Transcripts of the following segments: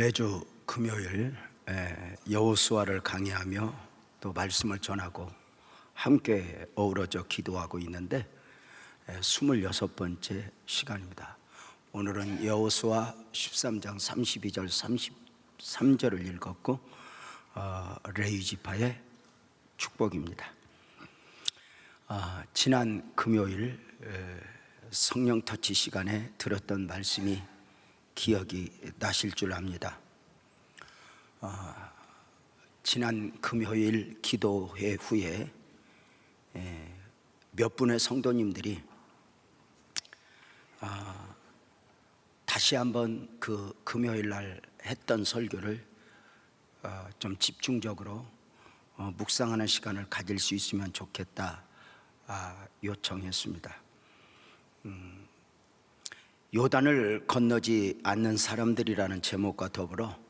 매주 금요일 여호수아를 강의하며 또 말씀을 전하고 함께 어우러져 기도하고 있는데 26번째 시간입니다. 오늘은 여호수아 13장 32절 33절을 읽었고 레위 지파의 축복입니다. 지난 금요일 성령 터치 시간에 들었던 말씀이 기억이 나실 줄 압니다. 지난 금요일 기도회 후에 몇 분의 성도님들이 다시 한번 그 금요일 날 했던 설교를 좀 집중적으로 묵상하는 시간을 가질 수 있으면 좋겠다 요청했습니다. 요단을 건너지 않는 사람들이라는 제목과 더불어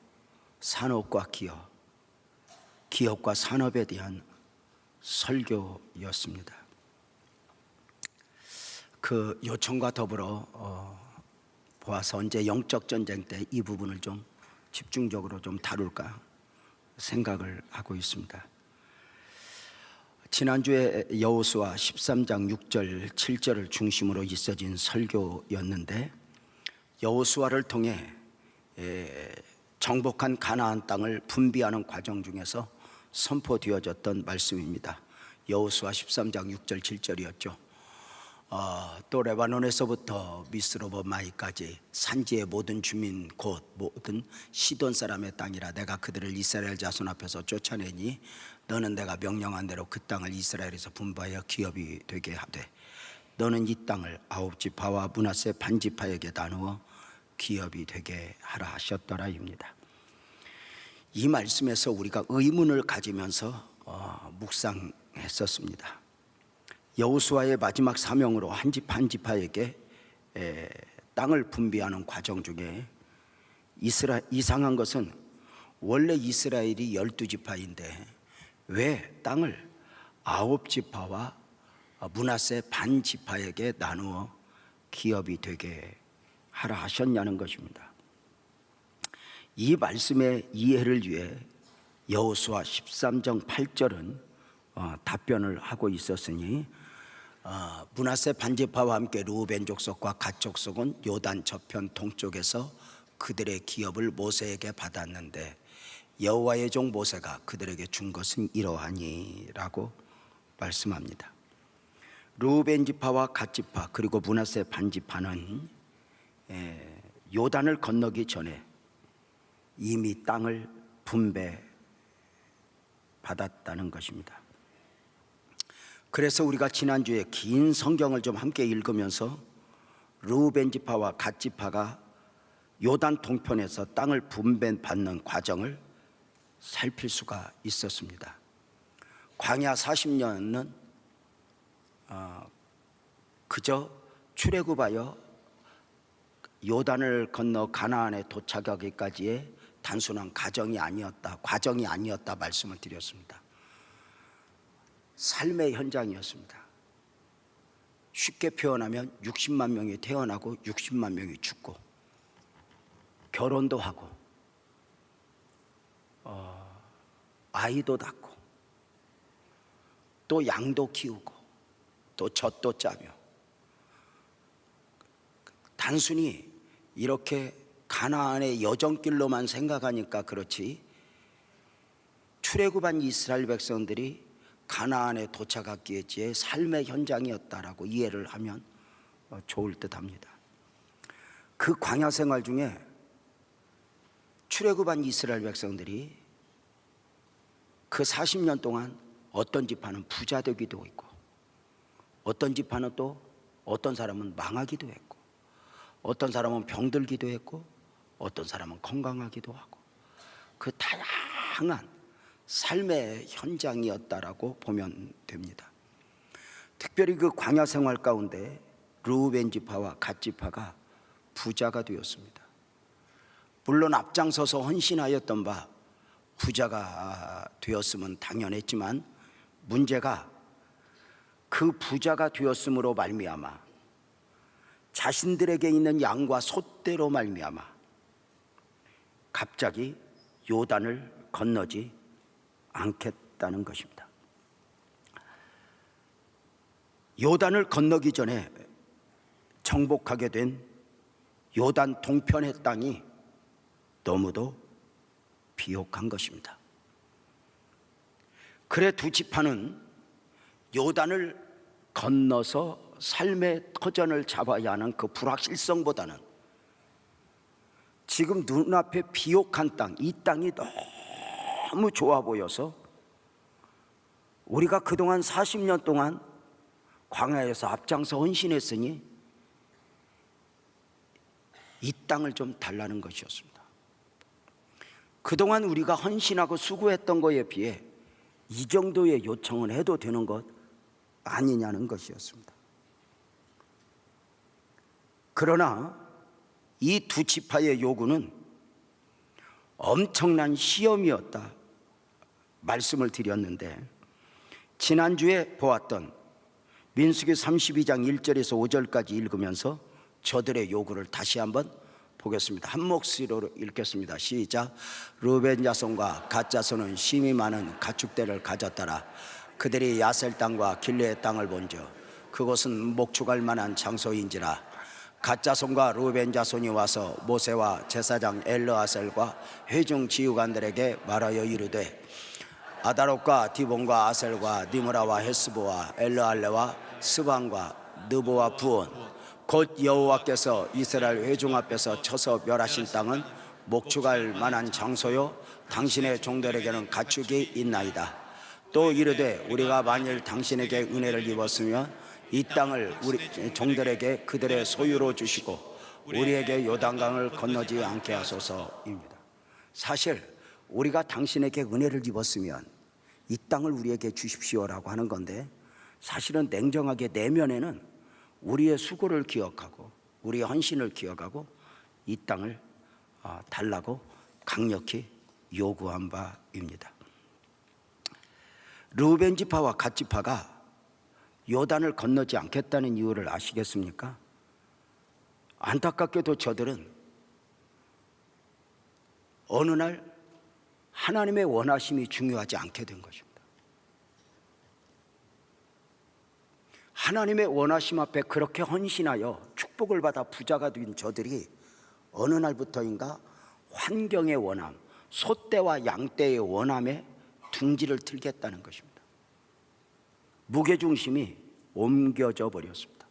산업과 기업과 산업에 대한 설교였습니다. 그 요청과 더불어 보아서 언제 영적 전쟁 때 이 부분을 좀 집중적으로 좀 다룰까 생각을 하고 있습니다. 지난주에 여호수아 13장 6절 7절을 중심으로 있어진 설교였는데, 여호수아를 통해 정복한 가나안 땅을 분비하는 과정 중에서 선포되어졌던 말씀입니다. 여호수아 13장 6절 7절이었죠. 또 레바논에서부터 미스로보마이까지 산지의 모든 주민 곧 모든 시돈 사람의 땅이라 내가 그들을 이스라엘 자손 앞에서 쫓아내니 너는 내가 명령한 대로 그 땅을 이스라엘에서 분배하여 기업이 되게 하되 너는 이 땅을 9지파와 므낫세 반지파에게 나누어 기업이 되게 하라 하셨더라입니다. 이 말씀에서 우리가 의문을 가지면서 묵상했었습니다. 여호수아의 마지막 사명으로 한 집 한 지파에게 땅을 분배하는 과정 중에 이상한 것은 원래 이스라엘이 12지파인데 왜 땅을 9지파와 므낫세 반지파에게 나누어 기업이 되게 하라 하셨냐는 것입니다. 이 말씀의 이해를 위해 여호수아 13장 8절은 답변을 하고 있었으니 므낫세 반지파와 함께 르우벤 족속과 갓 족속은 요단 저편 동쪽에서 그들의 기업을 모세에게 받았는데 여호와의 종 모세가 그들에게 준 것은 이러하니 라고 말씀합니다. 르우벤 지파와 갓 지파 그리고 므낫세 반지파는 요단을 건너기 전에 이미 땅을 분배받았다는 것입니다. 그래서 우리가 지난주에 긴 성경을 좀 함께 읽으면서 르우벤 지파와 갓 지파가 요단 동편에서 땅을 분배받는 과정을 살필 수가 있었습니다. 광야 40년은 그저 출애굽하여 요단을 건너 가나안에 도착하기까지의 단순한 과정이 아니었다 말씀을 드렸습니다. 삶의 현장이었습니다. 쉽게 표현하면 60만 명이 태어나고 60만 명이 죽고 결혼도 하고 아이도 낳고 또 양도 키우고 또 젖도 짜며 단순히 이렇게 가나안의 여정길로만 생각하니까 그렇지 출애굽한 이스라엘 백성들이 가나안에 도착하기에 삶의 현장이었다라고 이해를 하면 좋을 듯합니다. 그 광야 생활 중에 출애굽한 이스라엘 백성들이 그 40년 동안 어떤 지파는 부자 되기도 했고 어떤 지파는 또 어떤 사람은 망하기도 했고 어떤 사람은 병들기도 했고 어떤 사람은 건강하기도 하고 그 다양한 삶의 현장이었다라고 보면 됩니다. 특별히 그 광야 생활 가운데 르우벤 지파와 갓 지파가 부자가 되었습니다. 물론 앞장서서 헌신하였던 바 부자가 되었으면 당연했지만 문제가 그 부자가 되었음으로 말미암아 자신들에게 있는 양과 소떼로 말미암아 갑자기 요단을 건너지 않겠다는 것입니다. 요단을 건너기 전에 정복하게 된 요단 동편의 땅이 너무도 비옥한 것입니다. 그래 두 지파는 요단을 건너서 삶의 터전을 잡아야 하는 그 불확실성보다는 지금 눈앞에 비옥한 땅, 이 땅이 너무 좋아 보여서 우리가 그동안 40년 동안 광야에서 앞장서 헌신했으니 이 땅을 좀 달라는 것이었습니다. 그동안 우리가 헌신하고 수고했던 것에 비해 이 정도의 요청은 해도 되는 것 아니냐는 것이었습니다. 그러나 이 두 지파의 요구는 엄청난 시험이었다 말씀을 드렸는데, 지난주에 보았던 민수기 32장 1절에서 5절까지 읽으면서 저들의 요구를 다시 한번 보겠습니다. 한 목소리로 읽겠습니다. 시작. 르벤 자손과 갓 자손은 심이 많은 가축대를 가졌더라. 그들이 야셀 땅과 길르의 땅을 본즉 그곳은 목축할 만한 장소인지라. 갓 자손과 르벤 자손이 와서 모세와 제사장 엘르아셀과 회중 지휘관들에게 말하여 이르되 아다롯과 디본과 아셀과 니므라와 헤스보와 엘르알레와 스반과 느보와 부온 곧 여호와께서 이스라엘 회중 앞에서 쳐서 멸하신 땅은 목축할 만한 장소요 당신의 종들에게는 가축이 있나이다. 또 이르되 우리가 만일 당신에게 은혜를 입었으면 이 땅을 우리 종들에게 그들의 소유로 주시고 우리에게 요단강을 건너지 않게 하소서입니다. 사실 우리가 당신에게 은혜를 입었으면 이 땅을 우리에게 주십시오라고 하는 건데, 사실은 냉정하게 내면에는 우리의 수고를 기억하고 우리의 헌신을 기억하고 이 땅을 달라고 강력히 요구한 바입니다. 르우벤 지파와 갓 지파가 요단을 건너지 않겠다는 이유를 아시겠습니까? 안타깝게도 저들은 어느 날 하나님의 원하심이 중요하지 않게 된 것입니다. 하나님의 원하심 앞에 그렇게 헌신하여 축복을 받아 부자가 된 저들이 어느 날부터인가 환경의 원함, 소떼와 양떼의 원함에 둥지를 틀겠다는 것입니다. 무게중심이 옮겨져 버렸습니다.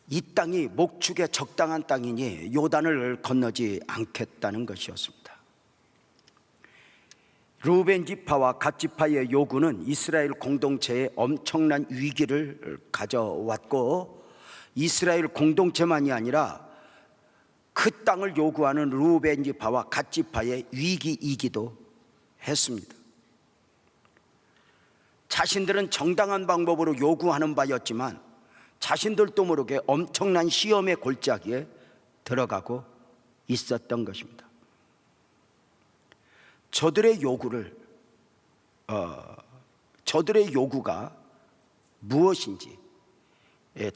이 땅이 목축에 적당한 땅이니 요단을 건너지 않겠다는 것이었습니다. 르우벤 지파와 갓 지파의 요구는 이스라엘 공동체에 엄청난 위기를 가져왔고, 이스라엘 공동체만이 아니라 그 땅을 요구하는 르우벤 지파와 갓 지파의 위기이기도 했습니다. 자신들은 정당한 방법으로 요구하는 바였지만 자신들도 모르게 엄청난 시험의 골짜기에 들어가고 있었던 것입니다. 저들의 요구가 무엇인지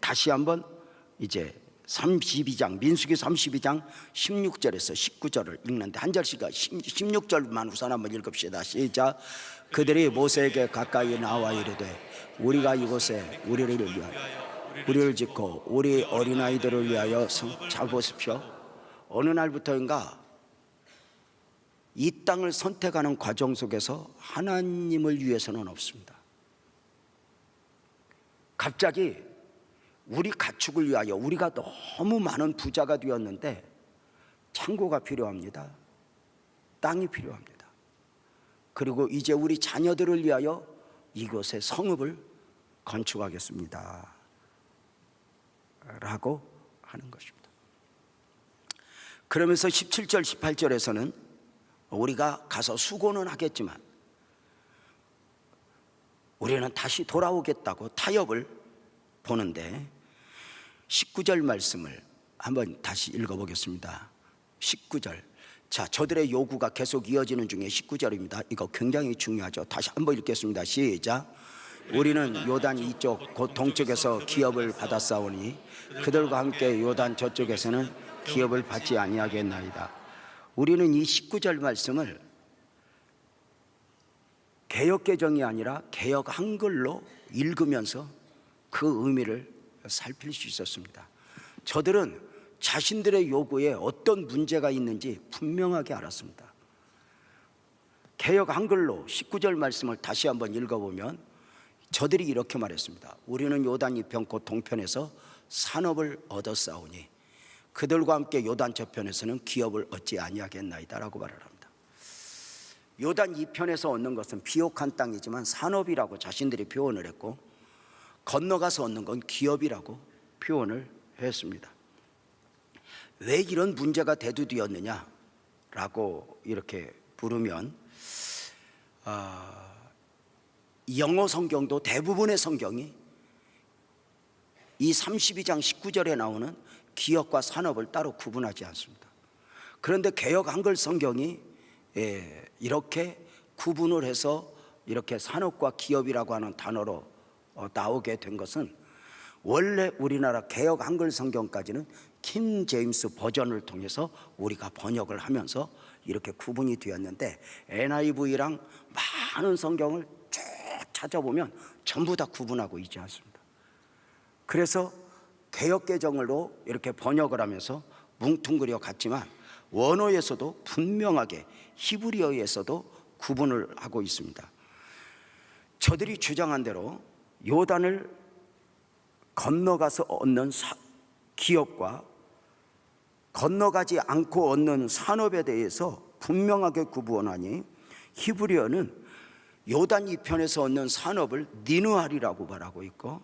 다시 한번 이제 32장 민수기 32장 16절에서 19절을 읽는데, 한 절씩 16절만 우선 한번 읽읍시다. 시작. 그들이 모세에게 가까이 나와 이르되 우리가 이곳에 우리를 짓고 우리 어린아이들을 위하여 잘 보십시오. 어느 날부터인가 이 땅을 선택하는 과정 속에서 하나님을 위해서는 없습니다. 갑자기 우리 가축을 위하여 우리가 너무 많은 부자가 되었는데 창고가 필요합니다. 땅이 필요합니다. 그리고 이제 우리 자녀들을 위하여 이곳에 성읍을 건축하겠습니다 라고 하는 것입니다. 그러면서 17절 18절에서는 우리가 가서 수고는 하겠지만 우리는 다시 돌아오겠다고 타협을 보는데, 19절 말씀을 한번 다시 읽어보겠습니다. 19절. 자, 저들의 요구가 계속 이어지는 중에 19절입니다. 이거 굉장히 중요하죠. 다시 한번 읽겠습니다. 시작. 우리는 요단 이쪽 곧 동쪽에서 기업을 받았사오니 그들과 함께 요단 저쪽에서는 기업을 받지 아니하겠나이다. 우리는 이 19절 말씀을 개역개정이 아니라 개역 한글로 읽으면서 그 의미를 살필 수 있었습니다. 저들은 자신들의 요구에 어떤 문제가 있는지 분명하게 알았습니다. 개역 한글로 19절 말씀을 다시 한번 읽어보면 저들이 이렇게 말했습니다. 우리는 요단 이편 곧 동편에서 산업을 얻었사오니 그들과 함께 요단 저편에서는 기업을 얻지 아니하겠나이다 라고 말을 합니다. 요단 이편에서 얻는 것은 비옥한 땅이지만 산업이라고 자신들이 표현을 했고, 건너가서 얻는 건 기업이라고 표현을 했습니다. 왜 이런 문제가 대두되었느냐라고 이렇게 부르면 영어 성경도 대부분의 성경이 이 32장 19절에 나오는 기업과 산업을 따로 구분하지 않습니다. 그런데 개역 한글 성경이 이렇게 구분을 해서 이렇게 산업과 기업이라고 하는 단어로 나오게 된 것은 원래 우리나라 개역 한글 성경까지는 킹 제임스 버전을 통해서 우리가 번역을 하면서 이렇게 구분이 되었는데, NIV랑 많은 성경을 쭉 찾아보면 전부 다 구분하고 있지 않습니다. 그래서 개역개정으로 이렇게 번역을 하면서 뭉뚱그려 갔지만 원어에서도 분명하게 히브리어에서도 구분을 하고 있습니다. 저들이 주장한 대로 요단을 건너가서 얻는 기업과 건너가지 않고 얻는 산업에 대해서 분명하게 구분하니 히브리어는 요단 이편에서 얻는 산업을 니느알이라고 말하고 있고,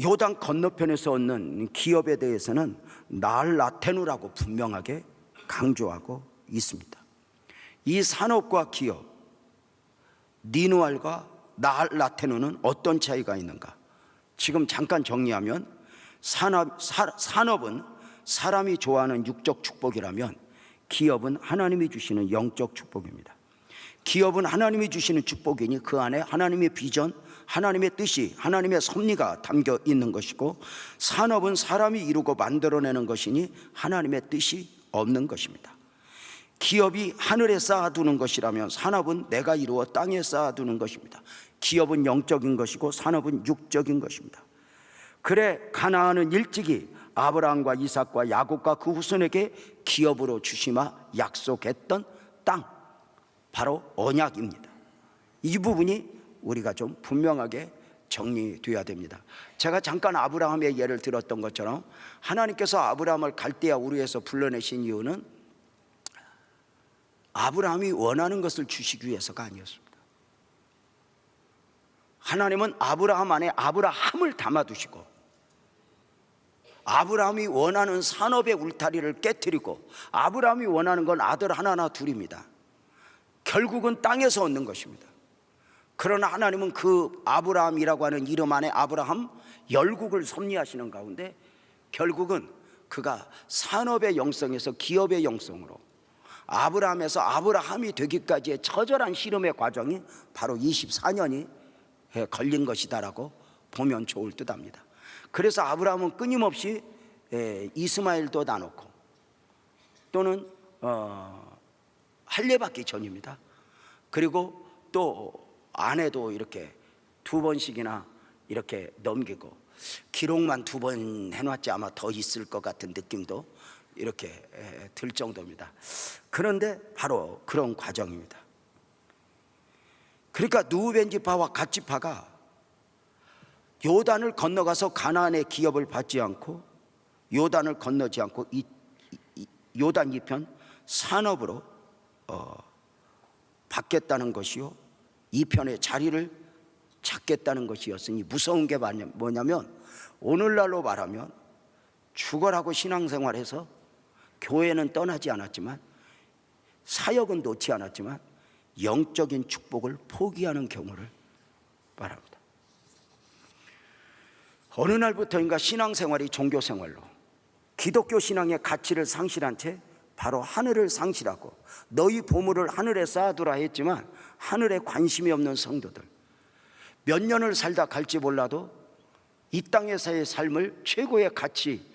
요단 건너편에서 얻는 기업에 대해서는 나알라테누라고 분명하게 강조하고 있습니다. 이 산업과 기업, 니느알과 나알라테누는 어떤 차이가 있는가? 지금 잠깐 정리하면 산업은 사람이 좋아하는 육적 축복이라면 기업은 하나님이 주시는 영적 축복입니다. 기업은 하나님이 주시는 축복이니 그 안에 하나님의 비전, 하나님의 뜻이, 하나님의 섭리가 담겨 있는 것이고, 산업은 사람이 이루고 만들어내는 것이니 하나님의 뜻이 없는 것입니다. 기업이 하늘에 쌓아두는 것이라면 산업은 내가 이루어 땅에 쌓아두는 것입니다. 기업은 영적인 것이고 산업은 육적인 것입니다. 그래 가나안은 일찍이 아브라함과 이삭과 야곱과 그 후손에게 기업으로 주시마 약속했던 땅, 바로 언약입니다. 이 부분이 우리가 좀 분명하게 정리되어야 됩니다. 제가 잠깐 아브라함의 예를 들었던 것처럼 하나님께서 아브라함을 갈대아 우르에서 불러내신 이유는 아브라함이 원하는 것을 주시기 위해서가 아니었습니다. 하나님은 아브라함 안에 아브라함을 담아두시고 아브라함이 원하는 산업의 울타리를 깨트리고, 아브라함이 원하는 건 아들 하나나 둘입니다. 결국은 땅에서 얻는 것입니다. 그러나 하나님은 그 아브라함이라고 하는 이름 안에 아브라함 열국을 섭리하시는 가운데 결국은 그가 산업의 영성에서 기업의 영성으로 아브라함에서 아브라함이 되기까지의 처절한 씨름의 과정이 바로 24년이 걸린 것이다라고 보면 좋을 듯합니다. 그래서 아브라함은 끊임없이 이스마엘도 나놓고 또는 할례받기 전입니다. 그리고 또 아내도 이렇게 2번씩이나 이렇게 넘기고, 기록만 2번 해놨지 아마 더 있을 것 같은 느낌도 이렇게 들 정도입니다. 그런데 바로 그런 과정입니다. 그러니까 누우벤 지파와 갓 지파가 요단을 건너가서 가나안의 기업을 받지 않고 요단을 건너지 않고 요단 이편 산업으로 받겠다는 것이요, 이편의 자리를 찾겠다는 것이었으니 무서운 게 뭐냐면 오늘날로 말하면 죽어라고 신앙생활해서 교회는 떠나지 않았지만 사역은 놓지 않았지만 영적인 축복을 포기하는 경우를 말합니다. 어느 날부터인가 신앙생활이 종교생활로, 기독교 신앙의 가치를 상실한 채 바로 하늘을 상실하고 너희 보물을 하늘에 쌓아두라 했지만 하늘에 관심이 없는 성도들, 몇 년을 살다 갈지 몰라도 이 땅에서의 삶을 최고의 가치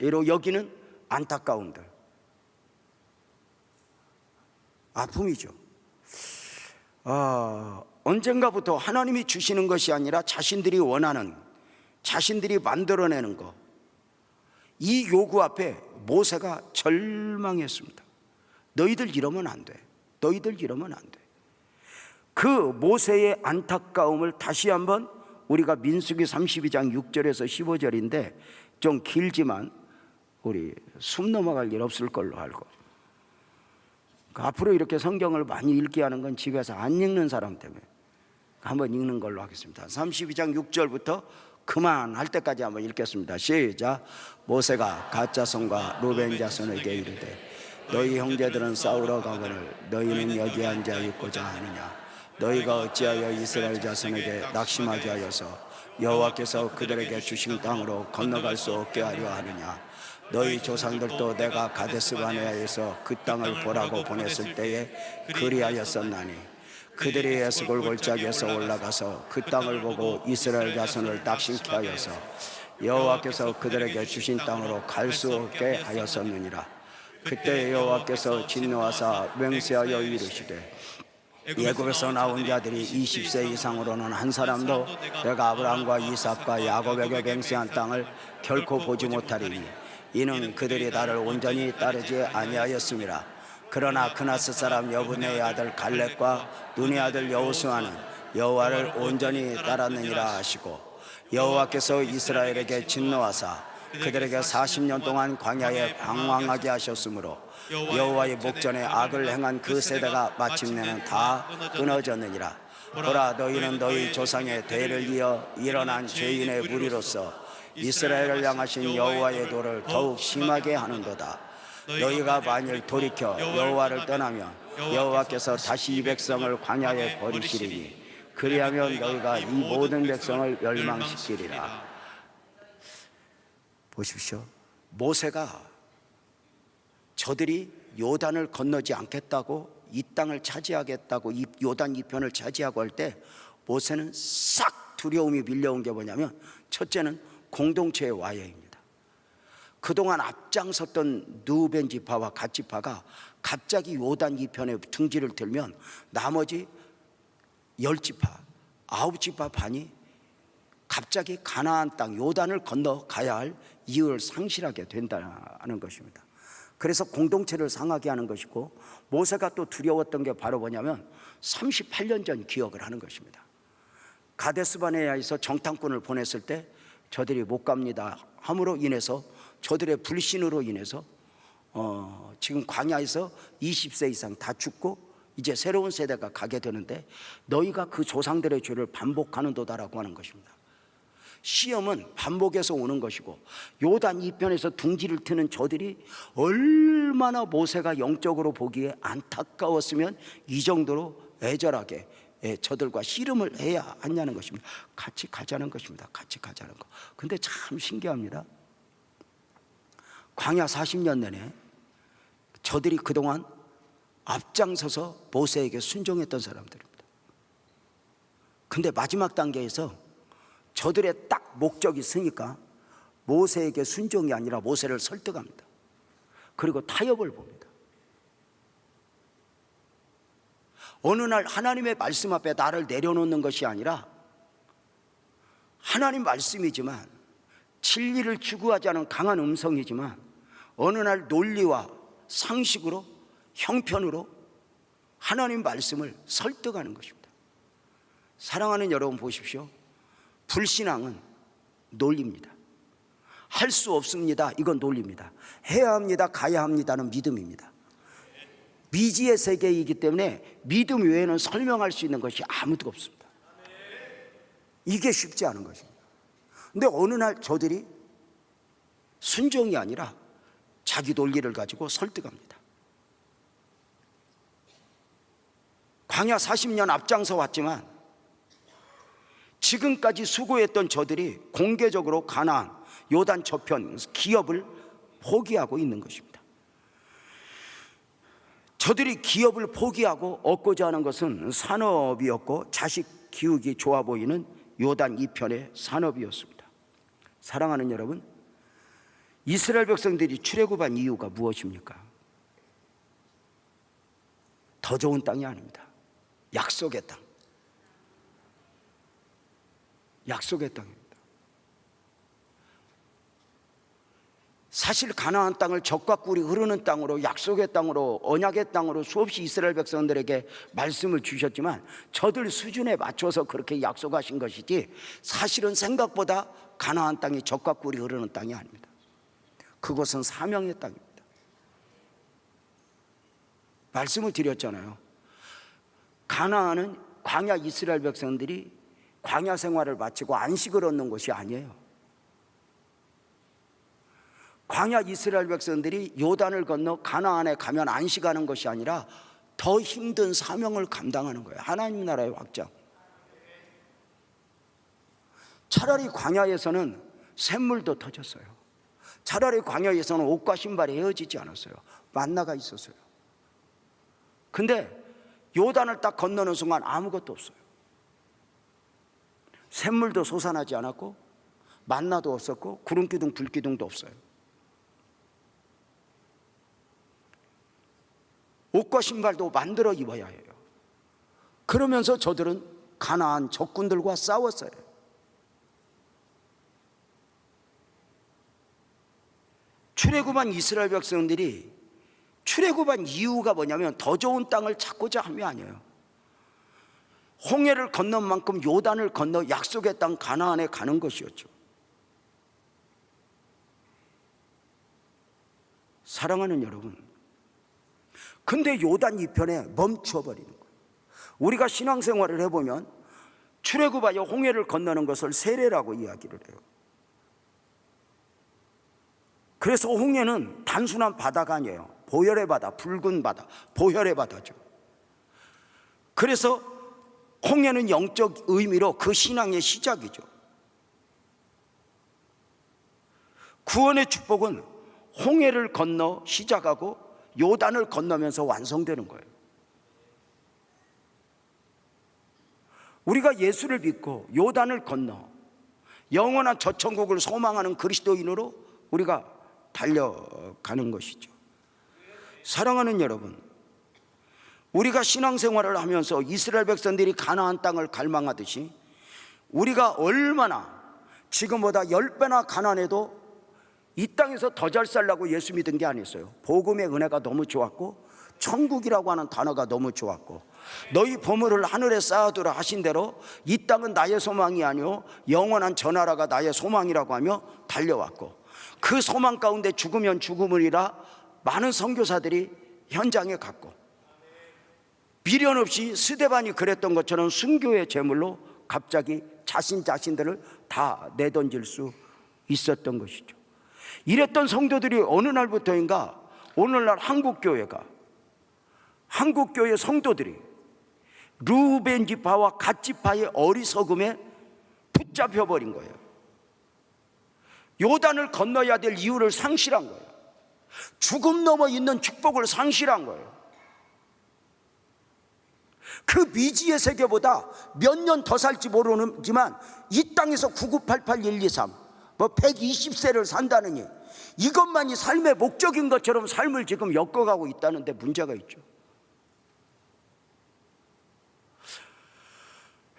이로 여기는 안타까움들, 아픔이죠. 언젠가부터 하나님이 주시는 것이 아니라 자신들이 원하는, 자신들이 만들어내는 것, 이 요구 앞에 모세가 절망했습니다. 너희들 이러면 안 돼. 너희들 이러면 안 돼. 그 모세의 안타까움을 다시 한번 우리가 민수기 32장 6절에서 15절인데 좀 길지만 우리 숨 넘어갈 일 없을 걸로 알고, 앞으로 이렇게 성경을 많이 읽게 하는 건 집에서 안 읽는 사람 때문에 한번 읽는 걸로 하겠습니다. 32장 6절부터 그만할 때까지 한번 읽겠습니다. 시작. 모세가 갓 자손과 루벤 자손에게 이르되 너희 형제들은 싸우러 가거늘 너희는 여기 앉아 있고자 하느냐. 너희가 어찌하여 이스라엘 자손에게 낙심하게 하여서 여호와께서 그들에게 주신 땅으로 건너갈 수 없게 하려 하느냐. 너희 조상들도 내가 가데스 바네아에서 그 땅을 보라고 보냈을 때에 그리하였었나니 그들이 에스골 골짜기에서 올라가서 그 땅을 보고 이스라엘 자손을 낙심케 하여서 여호와께서 그들에게 주신 땅으로 갈 수 없게 하였었느니라. 그때 여호와께서 진노하사 맹세하여 이르시되 애굽에서 나온 자들이 20세 이상으로는 한 사람도 내가 아브라함과 이삭과 야곱에게 맹세한 땅을 결코 보지 못하리니 이는 그들이 나를 온전히 따르지 아니하였음이라. 그러나 그나스 사람 여분의 아들 갈렙과 눈의 아들 여호수아는 여호와를 온전히 따랐느니라 하시고 여호와께서 이스라엘에게 진노하사 그들에게 40년 동안 광야에 방황하게 하셨으므로 여호와의 목전에 악을 행한 그 세대가 마침내는 다 끊어졌느니라. 보라, 너희는 너희 조상의 대를 이어 일어난 죄인의 무리로서 이스라엘을 향하신 여호와의 도를 더욱 심하게 하는도다. 너희가 만일 돌이켜 여호와를 떠나면 여호와께서 다시 이 백성을 광야에 버리시리니 그리하면 너희가 이 모든 백성을 멸망시키리라. 보십시오. 모세가 저들이 요단을 건너지 않겠다고, 이 땅을 차지하겠다고, 이 요단 이편을 차지하고 할 때 모세는 싹 두려움이 밀려온 게 뭐냐면, 첫째는 공동체의 와해입니다. 그동안 앞장섰던 누벤 지파와 갓 지파가 갑자기 요단 이편에 둥지를 들면 나머지 10지파, 9지파 반이 갑자기 가나안 땅 요단을 건너가야 할 이유를 상실하게 된다는 것입니다. 그래서 공동체를 상하게 하는 것이고, 모세가 또 두려웠던 게 바로 뭐냐면 38년 전 기억을 하는 것입니다. 가데스바네아에서 정탐꾼을 보냈을 때 저들이 못 갑니다 함으로 인해서, 저들의 불신으로 인해서 지금 광야에서 20세 이상 다 죽고 이제 새로운 세대가 가게 되는데 너희가 그 조상들의 죄를 반복하는도다라고 하는 것입니다. 시험은 반복해서 오는 것이고, 요단 이편에서 둥지를 트는 저들이 얼마나 모세가 영적으로 보기에 안타까웠으면 이 정도로 애절하게 저들과 씨름을 해야 하냐는 것입니다. 같이 가자는 것입니다. 같이 가자는 거. 근데 참 신기합니다. 광야 40년 내내 저들이 그동안 앞장서서 모세에게 순종했던 사람들입니다. 근데 마지막 단계에서 저들의 딱 목적이 있으니까 모세에게 순종이 아니라 모세를 설득합니다. 그리고 타협을 봅니다. 어느 날 하나님의 말씀 앞에 나를 내려놓는 것이 아니라, 하나님 말씀이지만 진리를 추구하지 않은 강한 음성이지만 어느 날 논리와 상식으로, 형편으로 하나님 말씀을 설득하는 것입니다. 사랑하는 여러분, 보십시오. 불신앙은 논리입니다. 할 수 없습니다, 이건 논리입니다. 해야 합니다, 가야 합니다는 믿음입니다. 미지의 세계이기 때문에 믿음 외에는 설명할 수 있는 것이 아무도 없습니다. 이게 쉽지 않은 것입니다. 근데 어느 날 저들이 순종이 아니라 자기 논리를 가지고 설득합니다. 광야 40년 앞장서 왔지만 지금까지 수고했던 저들이 공개적으로 가나안, 요단 저편 기업을 포기하고 있는 것입니다. 저들이 기업을 포기하고 얻고자 하는 것은 산업이었고, 자식 키우기 좋아 보이는 요단 이편의 산업이었습니다. 사랑하는 여러분, 이스라엘 백성들이 출애굽한 이유가 무엇입니까? 더 좋은 땅이 아닙니다. 약속의 땅. 약속의 땅입니다. 사실 가나안 땅을 젖과 꿀이 흐르는 땅으로, 약속의 땅으로, 언약의 땅으로 수없이 이스라엘 백성들에게 말씀을 주셨지만 저들 수준에 맞춰서 그렇게 약속하신 것이지, 사실은 생각보다 가나안 땅이 젖과 꿀이 흐르는 땅이 아닙니다. 그것은 사명의 땅입니다. 말씀을 드렸잖아요. 가나안은 광야 이스라엘 백성들이 광야 생활을 마치고 안식을 얻는 곳이 아니에요. 광야 이스라엘 백성들이 요단을 건너 가나안에 가면 안식하는 것이 아니라 더 힘든 사명을 감당하는 거예요. 하나님 나라의 확장. 차라리 광야에서는 샘물도 터졌어요. 차라리 광야에서는 옷과 신발이 헤어지지 않았어요. 만나가 있었어요. 근데 요단을 딱 건너는 순간 아무것도 없어요. 샘물도 솟아나지 않았고 만나도 없었고 구름기둥 불기둥도 없어요. 옷과 신발도 만들어 입어야 해요. 그러면서 저들은 가나안 적군들과 싸웠어요. 출애굽한 이스라엘 백성들이 출애굽한 이유가 뭐냐면 더 좋은 땅을 찾고자 함이 아니에요. 홍해를 건넌 만큼 요단을 건너 약속의 땅 가나안에 가는 것이었죠. 사랑하는 여러분, 근데 요단 이편에 멈춰버리는 거예요. 우리가 신앙생활을 해보면 출애굽하여 홍해를 건너는 것을 세례라고 이야기를 해요. 그래서 홍해는 단순한 바다가 아니에요. 보혈의 바다, 붉은 바다, 보혈의 바다죠. 그래서 홍해는 영적 의미로 그 신앙의 시작이죠. 구원의 축복은 홍해를 건너 시작하고 요단을 건너면서 완성되는 거예요. 우리가 예수를 믿고 요단을 건너 영원한 저천국을 소망하는 그리스도인으로 우리가 달려가는 것이죠. 사랑하는 여러분, 우리가 신앙생활을 하면서 이스라엘 백성들이 가나안 땅을 갈망하듯이 우리가 얼마나 지금보다 10배나 가난해도 이 땅에서 더 잘 살라고 예수 믿은 게 아니었어요. 복음의 은혜가 너무 좋았고 천국이라고 하는 단어가 너무 좋았고 너희 보물을 하늘에 쌓아두라 하신 대로 이 땅은 나의 소망이 아니오 영원한 저 나라가 나의 소망이라고 하며 달려왔고, 그 소망 가운데 죽으면 죽음이라 많은 선교사들이 현장에 갔고, 미련 없이 스데반이 그랬던 것처럼 순교의 제물로 갑자기 자신들을 다 내던질 수 있었던 것이죠. 이랬던 성도들이 어느 날부터인가 오늘날 한국교회 성도들이 르우벤 지파와 갓 지파의 어리석음에 붙잡혀버린 거예요. 요단을 건너야 될 이유를 상실한 거예요. 죽음 넘어 있는 축복을 상실한 거예요. 그 미지의 세계보다 몇 년 더 살지 모르지만 이 땅에서 9988123 120세를 산다느니 이것만이 삶의 목적인 것처럼 삶을 지금 엮어가고 있다는데 문제가 있죠.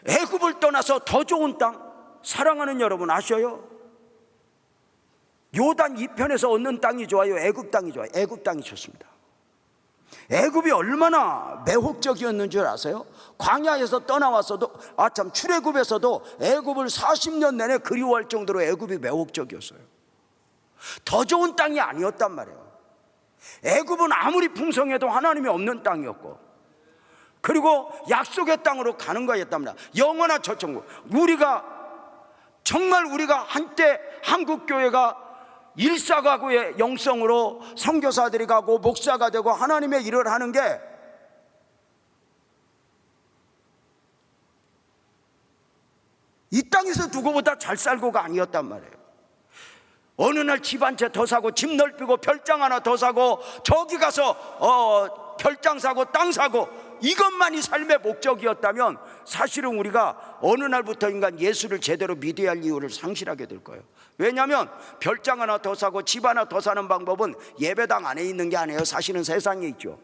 애굽을 떠나서 더 좋은 땅, 사랑하는 여러분 아셔요? 요단 이편에서 얻는 땅이 좋아요, 애굽 땅이 좋아요? 애굽 땅이 좋습니다. 애굽이 얼마나 매혹적이었는 줄 아세요? 광야에서 떠나왔어도 출애굽에서도 애굽을 40년 내내 그리워할 정도로 애굽이 매혹적이었어요. 더 좋은 땅이 아니었단 말이에요. 애굽은 아무리 풍성해도 하나님이 없는 땅이었고, 그리고 약속의 땅으로 가는 거였단 말이에요. 영원한 저천국. 정말 우리가 한때 한국교회가 일사가구의 영성으로 선교사들이 가고 목사가 되고 하나님의 일을 하는 게 이 땅에서 누구보다 잘 살고가 아니었단 말이에요. 어느 날 집 한 채 더 사고 집 넓히고 별장 하나 더 사고 저기 가서 별장 사고 땅 사고 이것만이 삶의 목적이었다면 사실은 우리가 어느 날부터인가 예수를 제대로 믿어야 할 이유를 상실하게 될 거예요. 왜냐하면 별장 하나 더 사고 집 하나 더 사는 방법은 예배당 안에 있는 게 아니에요. 사실은 세상에 있죠.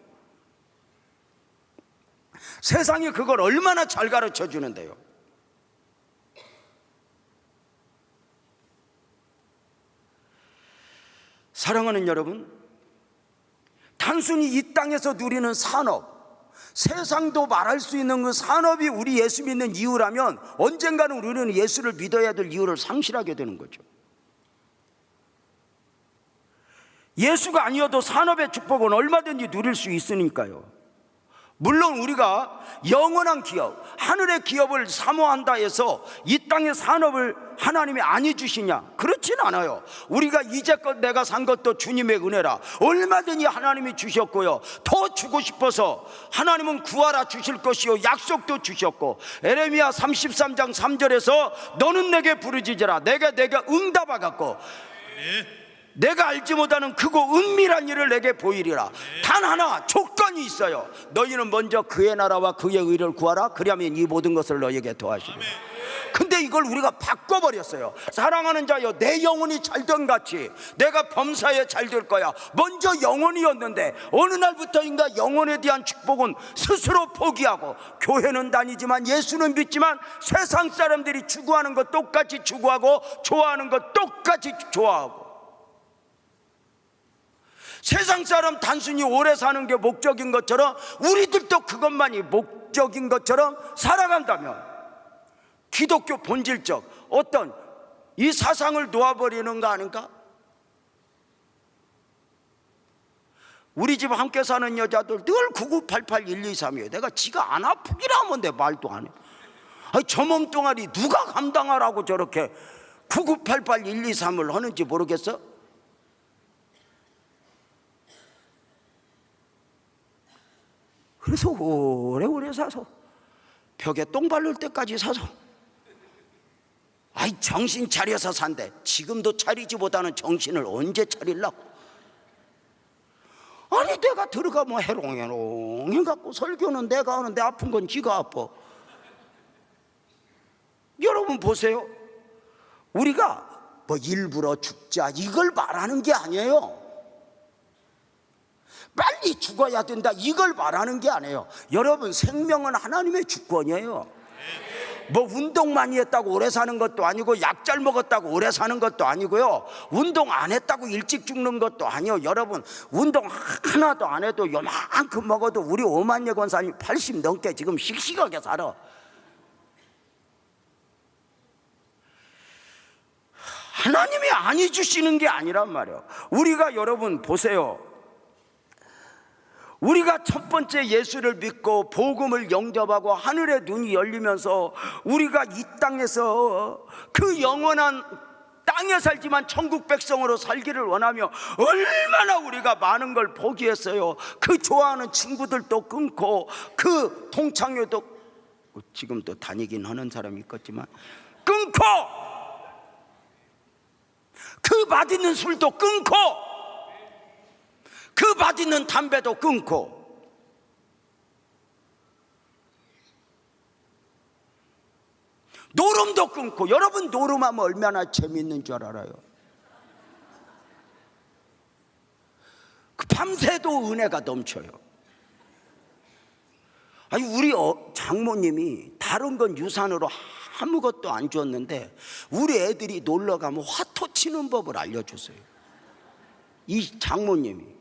세상이 그걸 얼마나 잘 가르쳐 주는데요. 사랑하는 여러분, 단순히 이 땅에서 누리는 산업, 세상도 말할 수 있는 그 산업이 우리 예수 믿는 이유라면 언젠가는 우리는 예수를 믿어야 될 이유를 상실하게 되는 거죠. 예수가 아니어도 산업의 축복은 얼마든지 누릴 수 있으니까요. 물론 우리가 영원한 기업, 하늘의 기업을 사모한다 해서 이 땅의 산업을 하나님이 아니 주시냐? 그렇진 않아요. 우리가 이제껏 내가 산 것도 주님의 은혜라 얼마든지 하나님이 주셨고요, 더 주고 싶어서 하나님은 구하라 주실 것이요 약속도 주셨고, 에레미야 33장 3절에서 너는 내게 부르짖으라 내가 응답하겠고 내가 알지 못하는 크고 은밀한 일을 내게 보이리라. 단 하나 조건이 있어요. 너희는 먼저 그의 나라와 그의 의를 구하라. 그리하면 이 모든 것을 너희에게 더하시리라. 근데 이걸 우리가 바꿔버렸어요. 사랑하는 자여, 내 영혼이 잘된 같이 내가 범사에 잘 될 거야. 먼저 영혼이었는데 어느 날부터인가 영혼에 대한 축복은 스스로 포기하고, 교회는 다니지만 예수는 믿지만 세상 사람들이 추구하는 것 똑같이 추구하고 좋아하는 것 똑같이 좋아하고, 세상 사람 단순히 오래 사는 게 목적인 것처럼 우리들도 그것만이 목적인 것처럼 살아간다면 기독교 본질적 어떤 이 사상을 놓아버리는 거 아닌가? 우리 집 함께 사는 여자들 늘 9988 123이에요. 내가 지가 안 아프기라 하면 내 말도 안 해. 아니, 저 몸뚱아리 누가 감당하라고 저렇게 9988 123을 하는지 모르겠어? 그래서 오래오래 사서 벽에 똥 바를 때까지 사서, 아이 정신 차려서 산대. 지금도 차리지 못하는 정신을 언제 차리려고? 아니 내가 들어가면 해롱해롱 해갖고 설교는 내가 하는데 아픈 건 지가 아파. 여러분 보세요. 우리가 뭐 일부러 죽자 이걸 말하는 게 아니에요. 빨리 죽어야 된다 이걸 말하는 게 아니에요. 여러분, 생명은 하나님의 주권이에요. 뭐 운동 많이 했다고 오래 사는 것도 아니고, 약 잘 먹었다고 오래 사는 것도 아니고요, 운동 안 했다고 일찍 죽는 것도 아니에요. 여러분, 운동 하나도 안 해도 요만큼 먹어도 우리 오만예 권사님 80 넘게 지금 씩씩하게 살아. 하나님이 아니 주시는 게 아니란 말이에요. 우리가, 여러분 보세요, 우리가 첫 번째 예수를 믿고 복음을 영접하고 하늘의 눈이 열리면서 우리가 이 땅에서 그 영원한 땅에 살지만 천국 백성으로 살기를 원하며 얼마나 우리가 많은 걸 포기했어요. 그 좋아하는 친구들도 끊고, 그 동창회도 지금도 다니긴 하는 사람이 있겠지만 끊고, 그 맛있는 술도 끊고, 그 맛있는 담배도 끊고, 노름도 끊고. 여러분, 노름하면 얼마나 재밌는 줄 알아요? 그 밤새도 은혜가 넘쳐요. 아니, 우리 장모님이 다른 건 유산으로 아무것도 안 줬는데 우리 애들이 놀러 가면 화토 치는 법을 알려줬어요. 이 장모님이.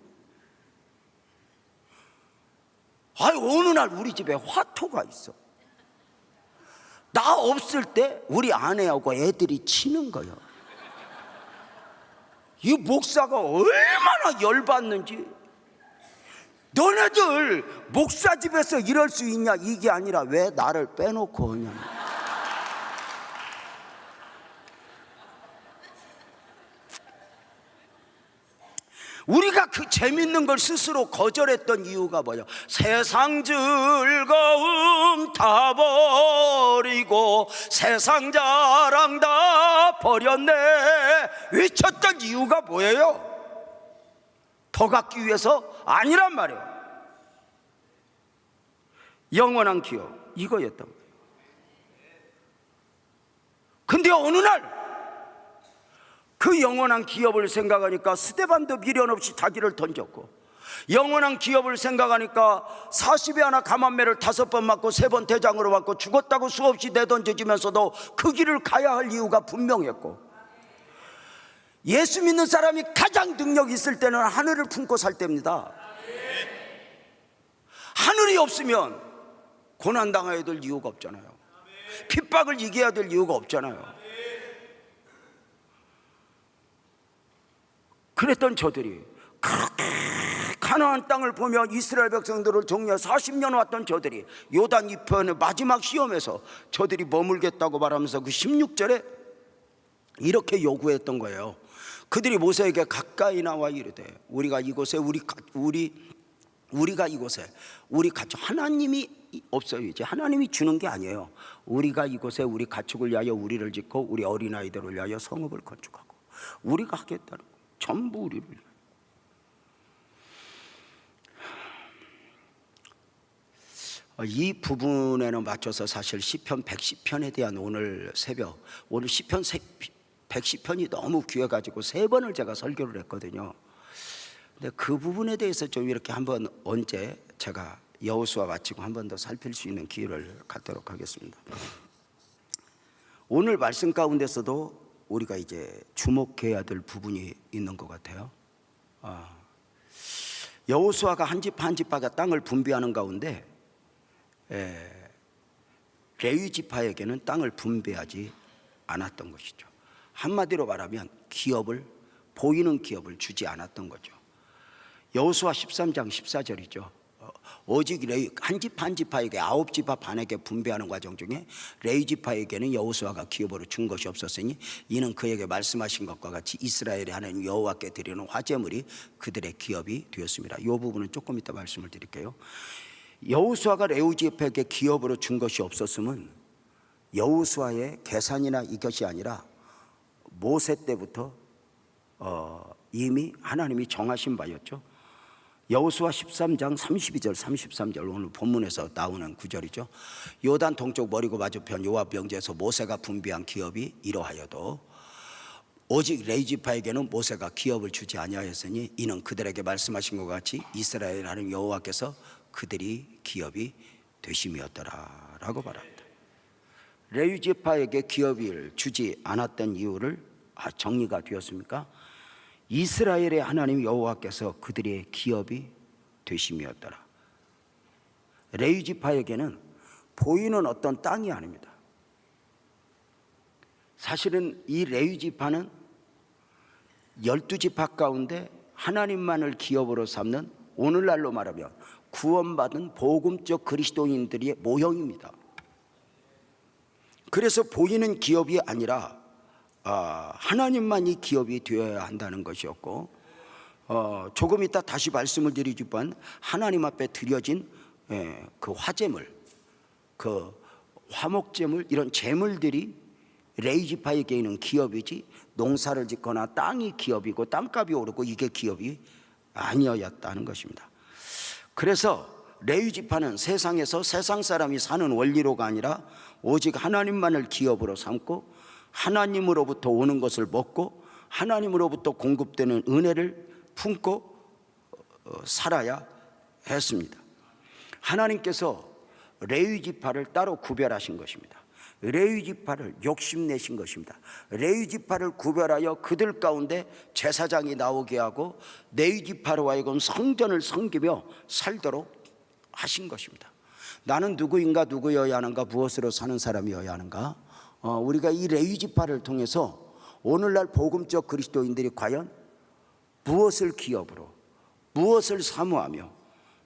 아니, 어느 날 우리 집에 화토가 있어. 나 없을 때 우리 아내하고 애들이 치는 거예요. 이 목사가 얼마나 열받는지. 너네들 목사 집에서 이럴 수 있냐, 이게 아니라 왜 나를 빼놓고 오냐. 우리가 그 재밌는 걸 스스로 거절했던 이유가 뭐냐? 세상 즐거움 다 버리고 세상 자랑 다 버렸네 외쳤던 이유가 뭐예요? 더 갖기 위해서? 아니란 말이에요. 영원한 기업, 이거였던 거예요. 근데 어느 날 그 영원한 기업을 생각하니까 스데반도 미련 없이 자기를 던졌고, 영원한 기업을 생각하니까 40에 하나 감한매를 5번 맞고 3번 대장으로 맞고 죽었다고 수없이 내던져지면서도 그 길을 가야 할 이유가 분명했고, 예수 믿는 사람이 가장 능력 있을 때는 하늘을 품고 살 때입니다. 하늘이 없으면 고난당해야 될 이유가 없잖아요. 핍박을 이겨야 될 이유가 없잖아요. 그랬던 저들이 그렇게 가나안 땅을 보며 이스라엘 백성들을 정리해 40년 왔던 저들이 요단 이편의 마지막 시험에서 저들이 머물겠다고 말하면서 그 16절에 이렇게 요구했던 거예요. 그들이 모세에게 가까이 나와 이르되 우리가 이곳에 우리가 이곳에 우리 가축, 하나님이 없어요. 이제 하나님이 주는 게 아니에요. 우리가 이곳에 우리 가축을 위하여 우리를 짓고 우리 어린아이들을 위하여 성읍을 건축하고 우리가 하겠다는 거, 전부 우리를 위하여. 이 부분에는 맞춰서 사실 시편 110편에 대한 오늘 새벽, 오늘 시편 110편이 너무 귀해가지고 3번을 제가 설교를 했거든요. 근데 그 부분에 대해서 좀 이렇게 한번 언제 제가 여호수아 마치고 한 번 더 살필 수 있는 기회를 갖도록 하겠습니다. 오늘 말씀 가운데서도 우리가 이제 주목해야 될 부분이 있는 것 같아요. 여호수아가 한 집 한 집마다 땅을 분배하는 가운데 레위 지파에게는 땅을 분배하지 않았던 것이죠. 한마디로 말하면 기업을, 보이는 기업을 주지 않았던 거죠. 여호수아 13장 14절이죠. 오직 레위 한 집 한 지파에게 9지파 반에게 분배하는 과정 중에 레위 지파에게는 여호수아가 기업으로 준 것이 없었으니 이는 그에게 말씀하신 것과 같이 이스라엘의 하나님 여호와께 드리는 화제물이 그들의 기업이 되었습니다. 이 부분은 조금 이따 말씀을 드릴게요. 여호수아가 레위 지파에게 기업으로 준 것이 없었으면 여호수아의 계산이나 이것이 아니라 모세 때부터 이미 하나님이 정하신 바였죠. 여호수아 13장 32절 33절 오늘 본문에서 나오는 구절이죠. 요단 동쪽 머리고 맞은편 요압 명제에서 모세가 분배한 기업이 이러하여도 오직 레위 지파에게는 모세가 기업을 주지 아니하였으니 이는 그들에게 말씀하신 것 같이 이스라엘 하나님 여호와께서 그들이 기업이 되심이었더라 라고 말합니다. 레위 지파에게 기업을 주지 않았던 이유를 정리가 되었습니까? 이스라엘의 하나님 여호와께서 그들의 기업이 되심이었더라. 레위 지파에게는 보이는 어떤 땅이 아닙니다. 사실은 이 레위 지파는 12지파 가운데 하나님만을 기업으로 삼는, 오늘날로 말하면 구원받은 복음적 그리스도인들의 모형입니다. 그래서 보이는 기업이 아니라 하나님만이 기업이 되어야 한다는 것이었고, 조금 이따 다시 말씀을 드리지만 하나님 앞에 드려진 그 화제물, 그 화목제물, 이런 제물들이 레위 지파에게 있는 기업이지 농사를 짓거나 땅이 기업이고 땅값이 오르고 이게 기업이 아니었다는 것입니다. 그래서 레위 지파는 세상에서 세상 사람이 사는 원리로가 아니라 오직 하나님만을 기업으로 삼고 하나님으로부터 오는 것을 먹고 하나님으로부터 공급되는 은혜를 품고 살아야 했습니다. 하나님께서 레위 지파를 따로 구별하신 것입니다. 레위 지파를 욕심내신 것입니다. 레위 지파를 구별하여 그들 가운데 제사장이 나오게 하고 레위 지파로 하여금 성전을 섬기며 살도록 하신 것입니다. 나는 누구인가, 누구여야 하는가, 무엇으로 사는 사람이어야 하는가? 우리가 이 레위 지파를 통해서 오늘날 복음적 그리스도인들이 과연 무엇을 기업으로, 무엇을 사모하며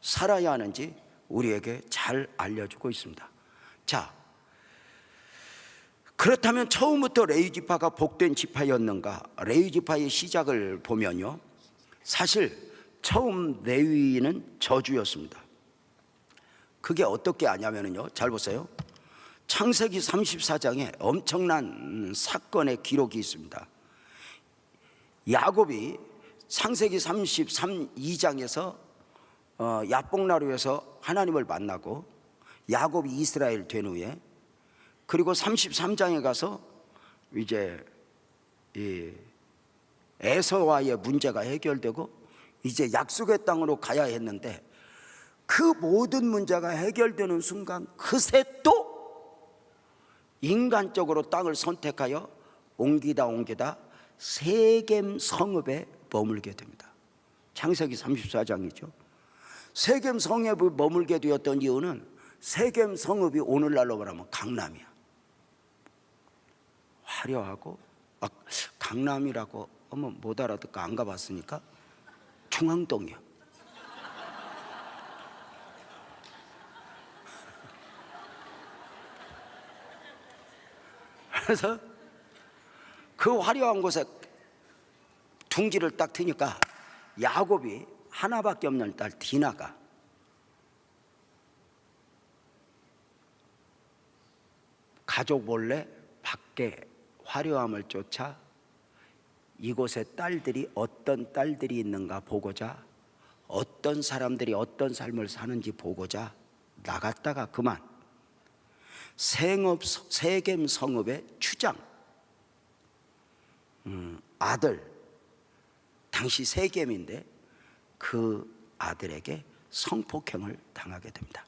살아야 하는지 우리에게 잘 알려주고 있습니다. 자, 그렇다면 처음부터 레위 지파가 복된 지파였는가? 레위 지파의 시작을 보면요, 사실 처음 레위는 저주였습니다. 그게 어떻게 아냐면요, 잘 보세요. 창세기 34장에 엄청난 사건의 기록이 있습니다. 야곱이 창세기 32장에서 야복나루에서 하나님을 만나고 야곱이 이스라엘 된 후에, 그리고 33장에 가서 이제 이 에서와의 문제가 해결되고 이제 약속의 땅으로 가야 했는데, 그 모든 문제가 해결되는 순간 그새 또 인간적으로 땅을 선택하여 옮기다 세겜 성읍에 머물게 됩니다. 창세기 34장이죠. 세겜 성읍에 머물게 되었던 이유는 세겜 성읍이 오늘날로 말하면 강남이야. 화려하고, 강남이라고 하면 못 알아듣고 안 가봤으니까 중앙동이야. 그래서 그 화려한 곳에 둥지를 딱 트니까 야곱이 하나밖에 없는 딸 디나가 가족 몰래 밖에 화려함을 쫓아 이곳에 딸들이 어떤 딸들이 있는가 보고자, 어떤 사람들이 어떤 삶을 사는지 보고자 나갔다가 그만 세겜 성읍의 추장 아들, 당시 세겜인데 그 아들에게 성폭행을 당하게 됩니다.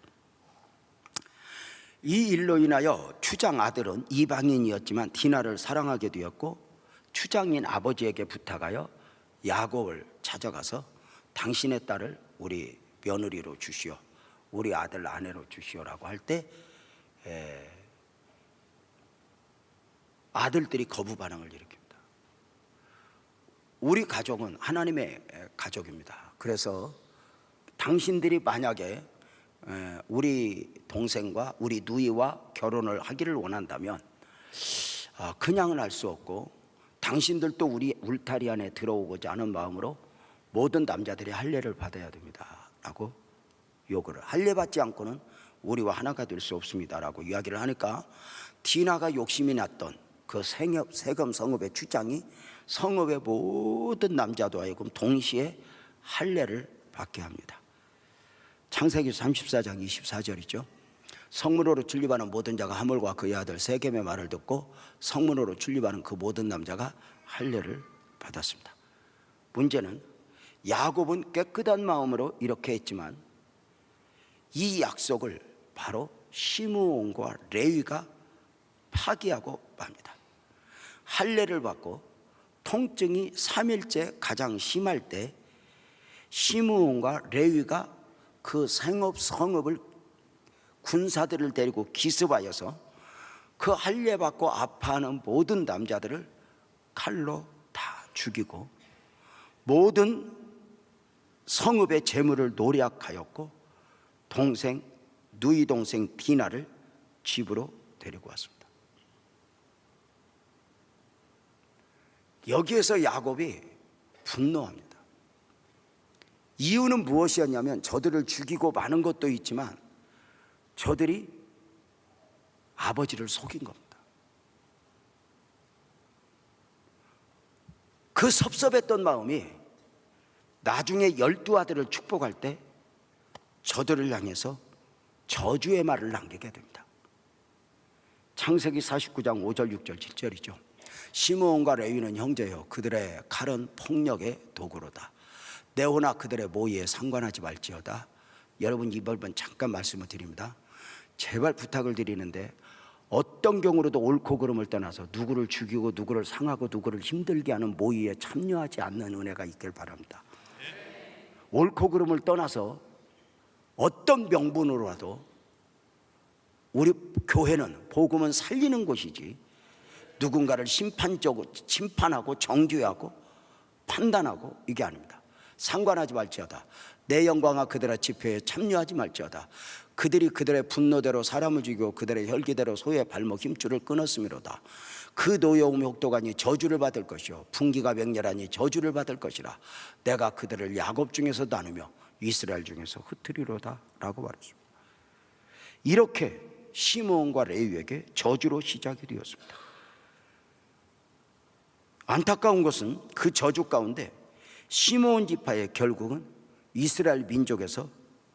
이 일로 인하여 추장 아들은 이방인이었지만 디나를 사랑하게 되었고, 추장인 아버지에게 부탁하여 야곱을 찾아가서 당신의 딸을 우리 며느리로 주시오, 우리 아들 아내로 주시오라고 할 때 아들들이 거부 반응을 일으킵니다. 우리 가족은 하나님의 가족입니다. 그래서 당신들이 만약에 우리 동생과 우리 누이와 결혼을 하기를 원한다면 그냥은 할 수 없고, 당신들도 우리 울타리 안에 들어오고자 하는 마음으로 모든 남자들이 할례를 받아야 됩니다 라고 요구를, 할례 받지 않고는 우리와 하나가 될 수 없습니다 라고 이야기를 하니까, 디나가 욕심이 났던 그 세겜 성읍의 추장이 성읍의 모든 남자도 하여금 동시에 할례를 받게 합니다. 창세기 34장 24절이죠. 성문으로 출입하는 모든 자가 하물과 그의 아들 세겜의 말을 듣고 성문으로 출입하는 그 모든 남자가 할례를 받았습니다. 문제는 야곱은 깨끗한 마음으로 이렇게 했지만 이 약속을 바로 시므온과 레위가 파기하고 맙니다. 할례를 받고 통증이 3일째 가장 심할 때 시므온과 레위가 그 성읍을 군사들을 데리고 기습하여서 그 할례 받고 아파하는 모든 남자들을 칼로 다 죽이고 모든 성읍의 재물을 노략하였고 누이 동생 디나를 집으로 데리고 왔습니다. 여기에서 야곱이 분노합니다. 이유는 무엇이었냐면 저들을 죽이고 마는 것도 있지만 저들이 아버지를 속인 겁니다. 그 섭섭했던 마음이 나중에 12아들을 축복할 때 저들을 향해서 저주의 말을 남기게 됩니다. 창세기 49장 5절 6절 7절이죠. 시므온과 레위는 형제여 그들의 칼은 폭력의 도구로다. 내호나 그들의 모의에 상관하지 말지어다. 여러분 이 부분 잠깐 말씀을 드립니다. 제발 부탁을 드리는데 어떤 경우로도 옳고 그름을 떠나서 누구를 죽이고 누구를 상하고 누구를 힘들게 하는 모의에 참여하지 않는 은혜가 있길 바랍니다. 옳고 그름을 떠나서 어떤 명분으로라도 우리 교회는 복음은 살리는 곳이지 누군가를 심판하고 정죄하고 판단하고 이게 아닙니다. 상관하지 말지어다. 내 영광아 그들의 집회에 참여하지 말지어다. 그들이 그들의 분노대로 사람을 죽이고 그들의 혈기대로 소의 발목 힘줄을 끊었음이로다. 그 노여움의 혹독하니 저주를 받을 것이요 분기가 맹렬하니 저주를 받을 것이라. 내가 그들을 야곱 중에서 나누며 이스라엘 중에서 흩으리로다 라고 말했습니다. 이렇게 시므온과 레위에게 저주로 시작이 되었습니다. 안타까운 것은 그 저주 가운데 시므온 지파의 결국은 이스라엘 민족에서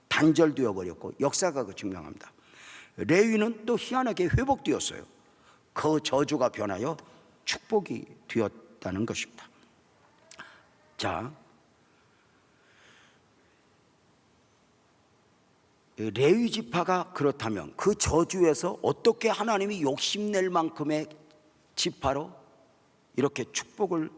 단절되어 버렸고 역사가 그 증명합니다. 레위는 또 희한하게 회복되었어요. 그 저주가 변하여 축복이 되었다는 것입니다. 자, 레위 지파가 그렇다면 그 저주에서 어떻게 하나님이 욕심낼 만큼의 지파로 이렇게 축복을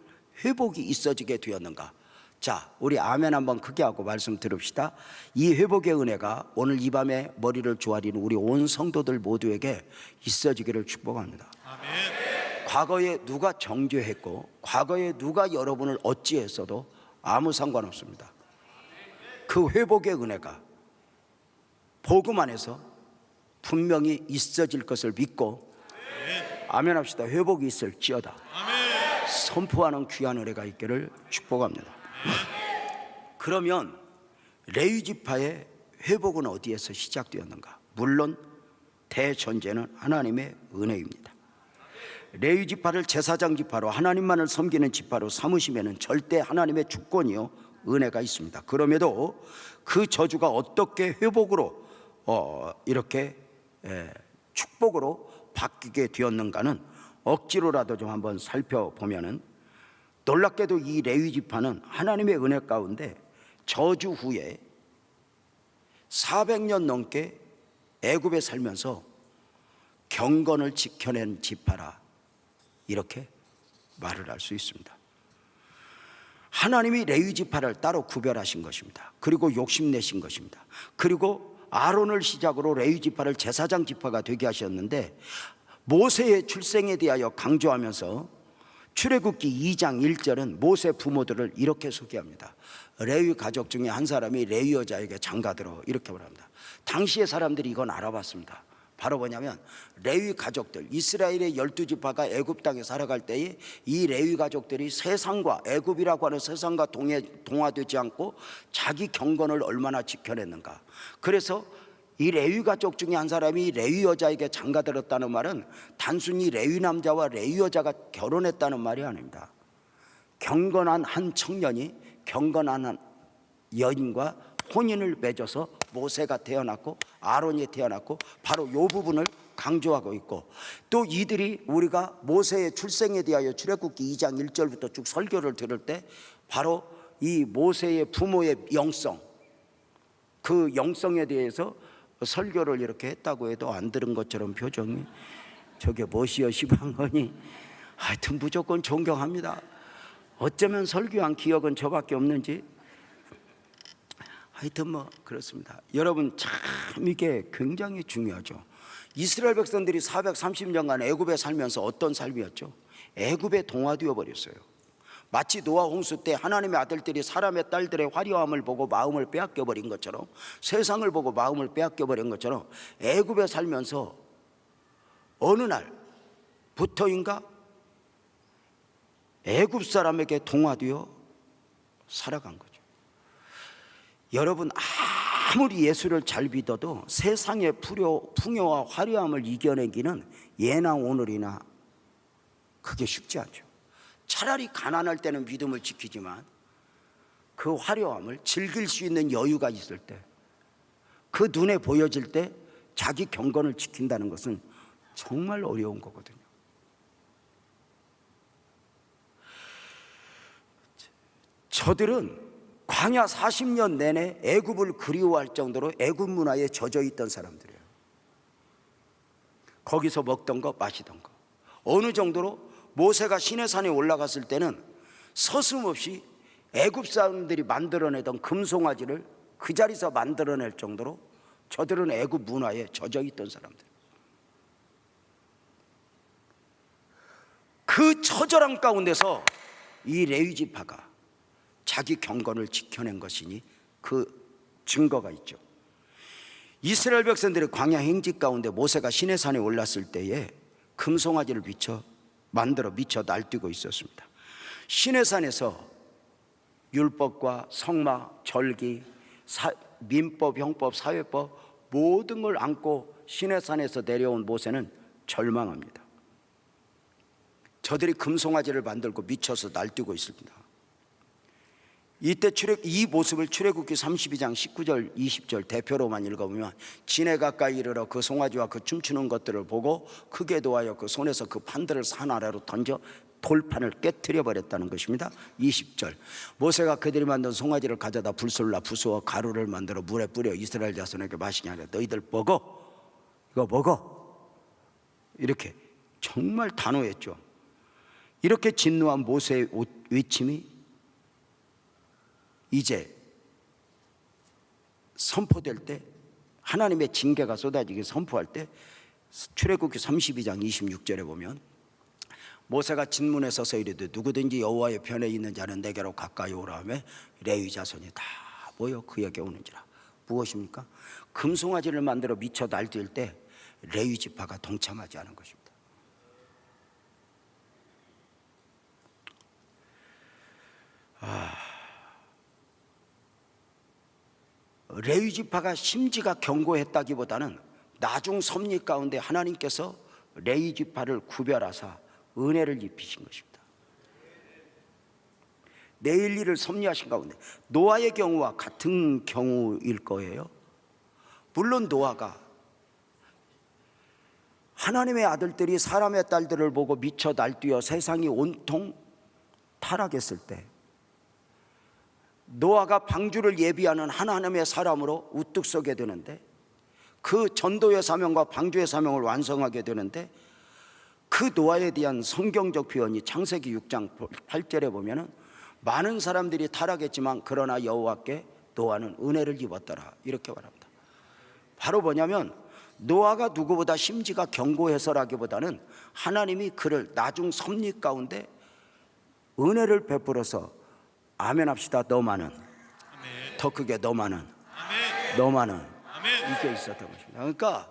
회복이 있어지게 되었는가? 자, 우리 아멘 한번 크게 하고 말씀 들읍시다. 이 회복의 은혜가 오늘 이 밤에 머리를 조아리는 우리 온 성도들 모두에게 있어지기를 축복합니다. 아멘. 과거에 누가 정죄했고 과거에 누가 여러분을 어찌했어도 아무 상관없습니다. 그 회복의 은혜가 복음 안에서 분명히 있어질 것을 믿고 아멘 합시다. 회복이 있을지어다. 아멘. 선포하는 귀한 은혜가 있기를 축복합니다. 그러면 레위 지파의 회복은 어디에서 시작되었는가? 물론 대전제는 하나님의 은혜입니다. 레위 지파를 제사장 지파로 하나님만을 섬기는 지파로 삼으시면은 절대 하나님의 주권이요 은혜가 있습니다. 그럼에도 그 저주가 어떻게 회복으로 이렇게 축복으로 바뀌게 되었는가는 억지로라도 좀 한번 살펴보면은, 놀랍게도 이 레위 지파는 하나님의 은혜 가운데 저주 후에 400년 넘게 애굽에 살면서 경건을 지켜낸 지파라, 이렇게 말을 할 수 있습니다. 하나님이 레위 지파를 따로 구별하신 것입니다. 그리고 욕심내신 것입니다. 그리고 아론을 시작으로 레위 지파를 제사장 지파가 되게 하셨는데, 모세의 출생에 대하여 강조하면서 출애굽기 2장 1절은 모세 부모들을 이렇게 소개합니다. 레위 가족 중에 한 사람이 레위 여자에게 장가들어, 이렇게 말합니다. 당시의 사람들이 이건 알아봤습니다. 바로 뭐냐면 레위 가족들, 이스라엘의 12지파가 애굽 땅에 살아갈 때에 이 레위 가족들이 세상과, 애굽이라고 하는 세상과 동화되지 않고 자기 경건을 얼마나 지켜냈는가. 그래서 이 레위 가족 중에 한 사람이 레위 여자에게 장가들었다는 말은 단순히 레위 남자와 레위 여자가 결혼했다는 말이 아닙니다. 경건한 한 청년이 경건한 한 여인과 혼인을 맺어서 모세가 태어났고 아론이 태어났고, 바로 이 부분을 강조하고 있고, 또 이들이 우리가 모세의 출생에 대하여 출애굽기 2장 1절부터 쭉 설교를 들을 때 바로 이 모세의 부모의 영성, 그 영성에 대해서 설교를 이렇게 했다고 해도 안 들은 것처럼 표정이, 저게 무엇이여 시방언이. 하여튼 무조건 존경합니다. 어쩌면 설교한 기억은 저밖에 없는지. 하여튼 뭐 그렇습니다. 여러분, 참 이게 굉장히 중요하죠. 이스라엘 백성들이 430년간 애굽에 살면서 어떤 삶이었죠? 애굽에 동화되어 버렸어요. 마치 노아 홍수 때 하나님의 아들들이 사람의 딸들의 화려함을 보고 마음을 빼앗겨 버린 것처럼, 세상을 보고 마음을 빼앗겨 버린 것처럼 애굽에 살면서 어느 날부터인가 애굽 사람에게 동화되어 살아간 거죠. 여러분, 아무리 예수를 잘 믿어도 세상의 풍요와 화려함을 이겨내기는 예나 오늘이나 그게 쉽지 않죠. 차라리 가난할 때는 믿음을 지키지만 그 화려함을 즐길 수 있는 여유가 있을 때, 그 눈에 보여질 때 자기 경건을 지킨다는 것은 정말 어려운 거거든요. 저들은 광야 40년 내내 애굽을 그리워할 정도로 애굽 문화에 젖어 있던 사람들이에요. 거기서 먹던 거, 마시던 거. 어느 정도로 모세가 시내산에 올라갔을 때는 서슴없이 애굽 사람들이 만들어내던 금송아지를 그 자리에서 만들어낼 정도로 저들은 애굽 문화에 젖어 있던 사람들. 그 처절함 가운데서 이 레위 지파가 자기 경건을 지켜낸 것이니 그 증거가 있죠. 이스라엘 백성들의 광야 행직 가운데 모세가 시내산에 올랐을 때에 금송아지를 만들어 미쳐 날뛰고 있었습니다. 시내산에서 율법과 성마, 절기, 민법, 형법, 사회법 모든 걸 안고 시내산에서 내려온 모세는 절망합니다. 저들이 금송아지를 만들고 미쳐서 날뛰고 있습니다. 이때 이 모습을 출애굽기 32장 19절 20절 대표로만 읽어보면 진에 가까이 이르러 그 송아지와 그 춤추는 것들을 보고 크게 도하여 그 손에서 그 판들을 산 아래로 던져 돌판을 깨트려 버렸다는 것입니다. 20절 모세가 그들이 만든 송아지를 가져다 불술라 부수어 가루를 만들어 물에 뿌려 이스라엘 자손에게 마시게 하려 너희들 먹어, 이거 먹어, 이렇게 정말 단호했죠. 이렇게 진노한 모세의 외침이 이제 선포될 때, 하나님의 징계가 쏟아지게 선포할 때 출애굽기 32장 26절에 보면 모세가 진문에 서서 이르되 누구든지 여호와의 편에 있는 자는 내게로 가까이 오라 하며 레위 자손이 다 모여 그에게 오는지라. 무엇입니까? 금송아지를 만들어 미쳐 날뛸 때 레위 지파가 동참하지 않은 것입니다. 레위 지파가 심지가 견고했다기보다는 나중 섭리 가운데 하나님께서 레위 지파를 구별하사 은혜를 입히신 것입니다. 내일 일을 섭리하신 가운데 노아의 경우와 같은 경우일 거예요. 물론 노아가 하나님의 아들들이 사람의 딸들을 보고 미쳐 날뛰어 세상이 온통 타락했을 때 노아가 방주를 예비하는 하나님의 사람으로 우뚝 서게 되는데, 그 전도의 사명과 방주의 사명을 완성하게 되는데, 그 노아에 대한 성경적 표현이 창세기 6장 8절에 보면은 많은 사람들이 타락했지만 그러나 여호와께 노아는 은혜를 입었더라, 이렇게 말합니다. 바로 뭐냐면 노아가 누구보다 심지가 견고해서라기보다는 하나님이 그를 나중 섭리 가운데 은혜를 베풀어서 아멘 합시다. 너만은, 아멘. 더 크게 너만은, 아멘. 너만은, 아멘. 이게 있었던 것입니다. 그러니까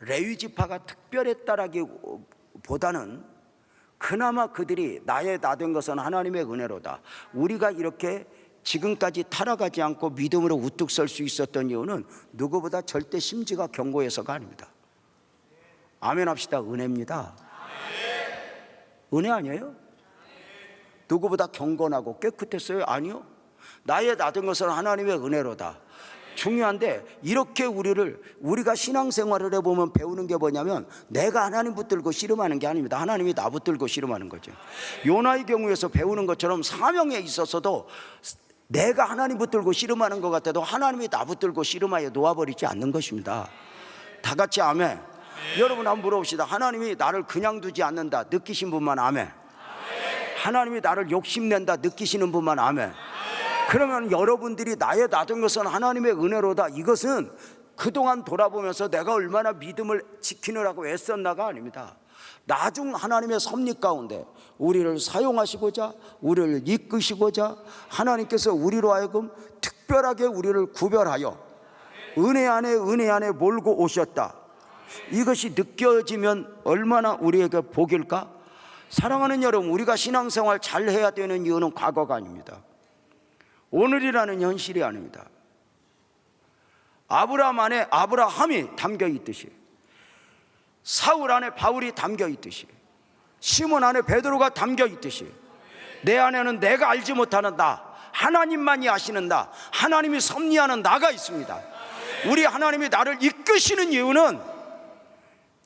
레위 지파가 특별했다라기보다는 그나마 그들이 나의 나된 것은 하나님의 은혜로다. 우리가 이렇게 지금까지 타락하지 않고 믿음으로 우뚝 설 수 있었던 이유는 누구보다 절대 심지가 견고해서가 아닙니다. 아멘 합시다. 은혜입니다. 은혜 아니에요? 누구보다 경건하고 깨끗했어요? 아니요. 나의 나된 것은 하나님의 은혜로다. 중요한데 이렇게 우리가 신앙생활을 해보면 배우는 게 뭐냐면 내가 하나님 붙들고 씨름하는 게 아닙니다. 하나님이 나 붙들고 씨름하는 거죠. 요나의 경우에서 배우는 것처럼 사명에 있어서도 내가 하나님 붙들고 씨름하는 것 같아도 하나님이 나 붙들고 씨름하여 놓아버리지 않는 것입니다. 다 같이 아멘. 여러분 한번 물어봅시다. 하나님이 나를 그냥 두지 않는다 느끼신 분만 아멘. 하나님이 나를 욕심낸다 느끼시는 분만 아멘. 그러면 여러분들이 나의 나된 것은 하나님의 은혜로다, 이것은 그동안 돌아보면서 내가 얼마나 믿음을 지키느라고 애썼나가 아닙니다. 나중 하나님의 섭리 가운데 우리를 사용하시고자, 우리를 이끄시고자 하나님께서 우리로 하여금 특별하게 우리를 구별하여 은혜 안에 몰고 오셨다. 이것이 느껴지면 얼마나 우리에게 복일까? 사랑하는 여러분, 우리가 신앙생활 잘 해야 되는 이유는 과거가 아닙니다. 오늘이라는 현실이 아닙니다. 아브라함 안에 아브라함이 담겨 있듯이, 사울 안에 바울이 담겨 있듯이, 시몬 안에 베드로가 담겨 있듯이 내 안에는 내가 알지 못하는 나, 하나님만이 아시는 나, 하나님이 섭리하는 나가 있습니다. 우리 하나님이 나를 이끄시는 이유는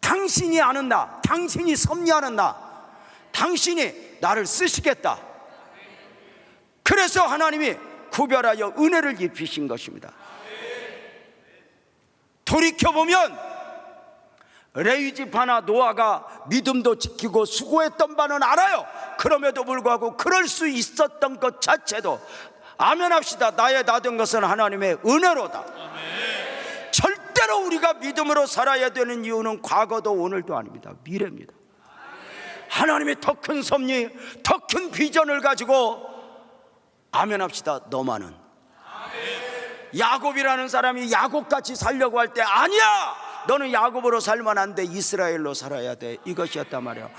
당신이 아는 나, 당신이 섭리하는 나, 당신이 나를 쓰시겠다. 그래서 하나님이 구별하여 은혜를 입히신 것입니다. 돌이켜보면 레위 지파나 노아가 믿음도 지키고 수고했던 바는 알아요. 그럼에도 불구하고 그럴 수 있었던 것 자체도 아멘 합시다. 나의 나된 것은 하나님의 은혜로다. 절대로 우리가 믿음으로 살아야 되는 이유는 과거도 오늘도 아닙니다. 미래입니다. 하나님이 더 큰 섭리, 더 큰 비전을 가지고 아멘 합시다. 너만은. 아멘. 야곱이라는 사람이 야곱같이 살려고 할 때 아니야, 너는 야곱으로 살면 안 돼, 이스라엘로 살아야 돼, 이것이었단 말이야.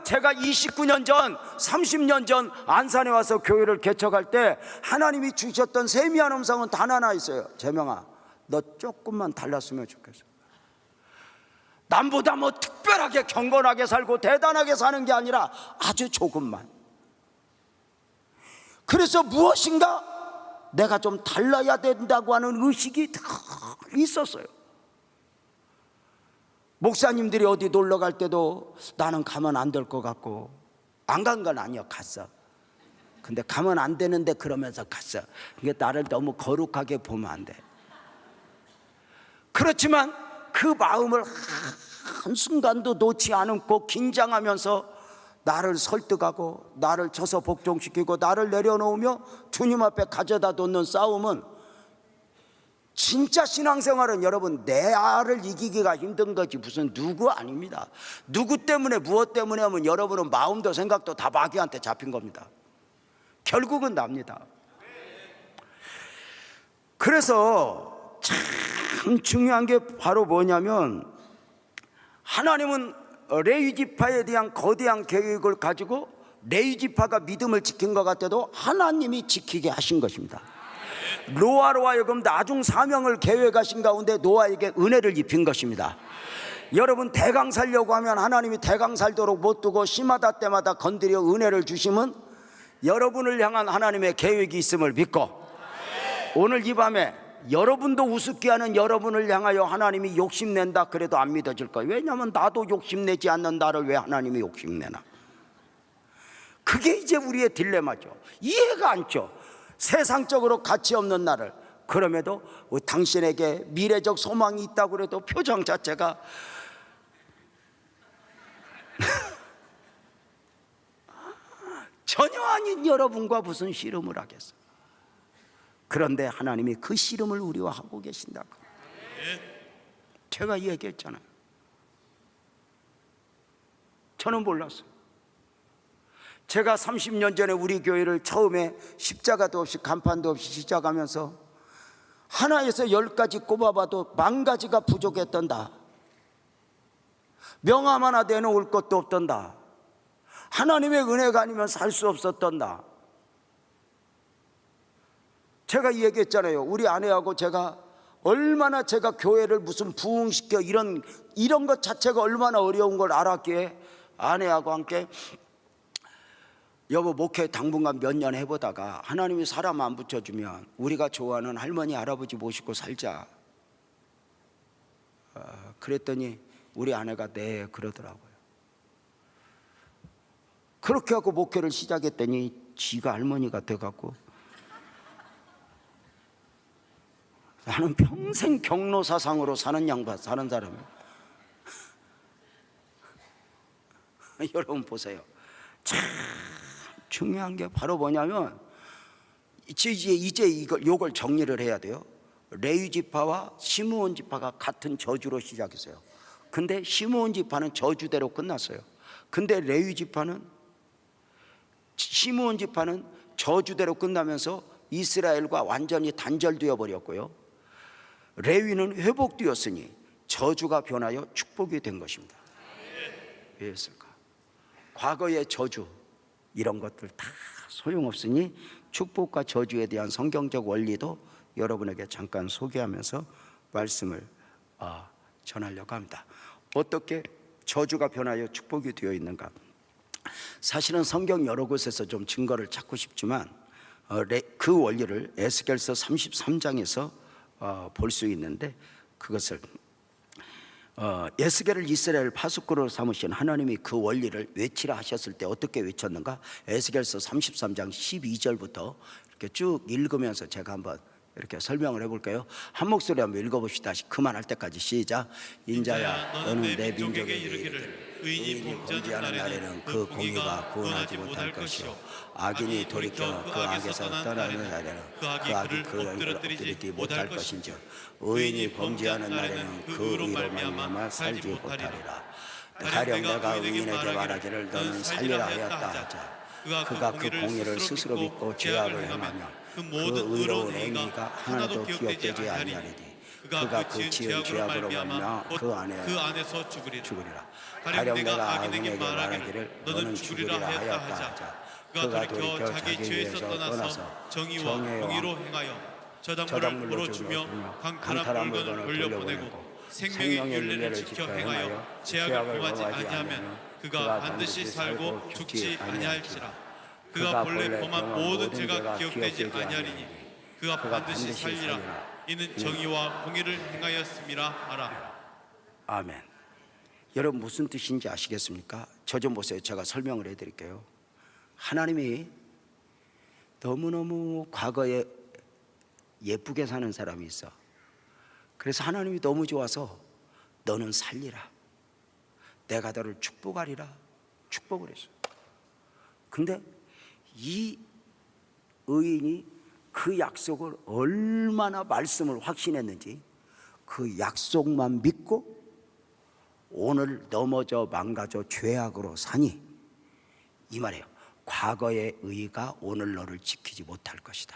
제가 29년 전 30년 전 안산에 와서 교회를 개척할 때 하나님이 주셨던 세미한 음성은 단 하나 있어요. 재명아, 너 조금만 달랐으면 좋겠어. 남보다 뭐 특별하게 경건하게 살고 대단하게 사는 게 아니라 아주 조금만. 그래서 무엇인가 내가 좀 달라야 된다고 하는 의식이 다 있었어요. 목사님들이 어디 놀러 갈 때도 나는 가면 안 될 것 같고, 안 간 건 아니야, 갔어. 근데 가면 안 되는데 그러면서 갔어. 그게 나를 너무 거룩하게 보면 안 돼. 그렇지만 그 마음을 한순간도 놓지 않고 긴장하면서 나를 설득하고 나를 쳐서 복종시키고 나를 내려놓으며 주님 앞에 가져다 놓는 싸움은, 진짜 신앙생활은 여러분 내를 이기기가 힘든 거지 무슨 누구 아닙니다. 누구 때문에 무엇 때문에 하면 여러분은 마음도 생각도 다 마귀한테 잡힌 겁니다. 결국은 납니다. 그래서 참 중요한 게 바로 뭐냐면, 하나님은 레위 지파에 대한 거대한 계획을 가지고 레위 지파가 믿음을 지킨 것 같아도 하나님이 지키게 하신 것입니다. 노아로 하여금 나중 사명을 계획하신 가운데 노아에게 은혜를 입힌 것입니다. 여러분 대강 살려고 하면 하나님이 대강 살도록 못 두고 시마다 때마다 건드려 은혜를 주시면 여러분을 향한 하나님의 계획이 있음을 믿고, 오늘 이 밤에 여러분도 우습게 하는 여러분을 향하여 하나님이 욕심낸다 그래도 안 믿어질 거예요. 왜냐하면 나도 욕심내지 않는 나를 왜 하나님이 욕심내나. 그게 이제 우리의 딜레마죠. 이해가 안죠. 세상적으로 가치 없는 나를, 그럼에도 당신에게 미래적 소망이 있다고 해도 표정 자체가 전혀 아닌 여러분과 무슨 씨름을 하겠어. 그런데 하나님이 그 씨름을 우리와 하고 계신다고. 제가 얘기했잖아요. 저는 몰랐어요. 제가 30년 전에 우리 교회를 처음에 십자가도 없이 간판도 없이 시작하면서 하나에서 10가지 꼽아봐도 10,000가지가 부족했던다. 명함 하나 내놓을 것도 없던다. 하나님의 은혜가 아니면 살 수 없었던다. 제가 얘기했잖아요. 우리 아내하고 제가 얼마나 제가 교회를 무슨 부흥시켜 이런 것 자체가 얼마나 어려운 걸 알았기에 아내하고 함께 여보 목회 당분간 몇 년 해보다가 하나님이 사람 안 붙여주면 우리가 좋아하는 할머니 할아버지 모시고 살자. 그랬더니 우리 아내가 네 그러더라고요. 그렇게 하고 목회를 시작했더니 지가 할머니가 돼갖고, 나는 평생 경로사상으로 사는 양반 사는 사람이에요. 여러분 보세요. 참 중요한 게 바로 뭐냐면, 이제 이걸 정리를 해야 돼요. 레위 지파와 시므온 지파가 같은 저주로 시작했어요. 근데 시므온 지파는 저주대로 끝났어요. 근데 레위 지파는, 시므온 지파는 저주대로 끝나면서 이스라엘과 완전히 단절되어 버렸고요. 레위는 회복되었으니 저주가 변하여 축복이 된 것입니다. 왜였을까? 과거의 저주 이런 것들 다 소용없으니 축복과 저주에 대한 성경적 원리도 여러분에게 잠깐 소개하면서 말씀을 전하려고 합니다. 어떻게 저주가 변하여 축복이 되어 있는가? 사실은 성경 여러 곳에서 좀 증거를 찾고 싶지만 그 원리를 에스겔서 33장에서 볼 수 있는데, 그것을 에스겔을 이스라엘 파수꾼으로 삼으신 하나님이 그 원리를 외치라 하셨을 때 어떻게 외쳤는가? 에스겔서 33장 12절부터 이렇게 쭉 읽으면서 제가 한번 이렇게 설명을 해볼까요? 한 목소리 한번 읽어봅시다. 그만할 때까지 시작. 인자야 너는 내 민족에게 이르기를 의인이 범죄하는 날에는 그 공의가 구원하지 못할 것이요 악인이 돌이켜 그 악에서 떠나는 날에는 그 악이 그 영을 엎드리지 못할 것인즉 의인이 범죄하는 날에는 그 의로 말미암아 살지 못하리라. 가령 내가 의인에게 말하기를 너는 살리라 하였다 하자. 그가 그 공의를 스스로 믿고 죄악을 행하며 그 의로운 행위가 하나도 기억되지 아니하리니 그가 그 지은 죄악으로 말미암아 그 안에서 죽으리라. 가령 내가 악인에게 말하기를 너는 죽으리라 하였다 하자. 그가 돌이켜 자기 죄에서 떠나서 정의와 공의로 행하여 저당물을 물어주며 강탈한 물건을 돌려보내고 생명의 윤례를 지켜 행하여 죄악을 범하지 아니하면 그가 반드시 살고 죽지 아니할지라. 그가 본래 범한 모든 죄가 기억되지 아니하리니 그가 반드시 살리라. 이는 정의와 공의를 행하였음이라 하라. 아멘. 여러분 무슨 뜻인지 아시겠습니까? 저 좀 보세요. 제가 설명을 해드릴게요. 하나님이 너무너무 과거에 예쁘게 사는 사람이 있어. 그래서 하나님이 너무 좋아서 너는 살리라, 내가 너를 축복하리라 축복을 했어요. 근데 이 의인이 그 약속을 얼마나 말씀을 확신했는지 그 약속만 믿고 오늘 넘어져 망가져 죄악으로 사니, 이 말이에요. 과거의 의가 오늘 너를 지키지 못할 것이다.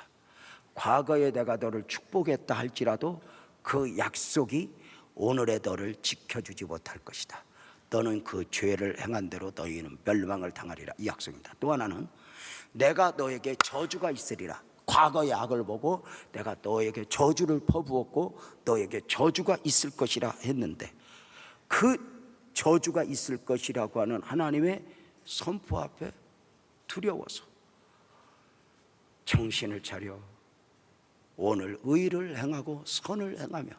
과거에 내가 너를 축복했다 할지라도 그 약속이 오늘의 너를 지켜주지 못할 것이다. 너는 그 죄를 행한 대로 너희는 멸망을 당하리라. 이 약속입니다. 또 하나는 내가 너에게 저주가 있으리라. 과거의 악을 보고 내가 너에게 저주를 퍼부었고 너에게 저주가 있을 것이라 했는데, 그 저주가 있을 것이라고 하는 하나님의 선포 앞에 두려워서 정신을 차려 오늘 의를 행하고 선을 행하며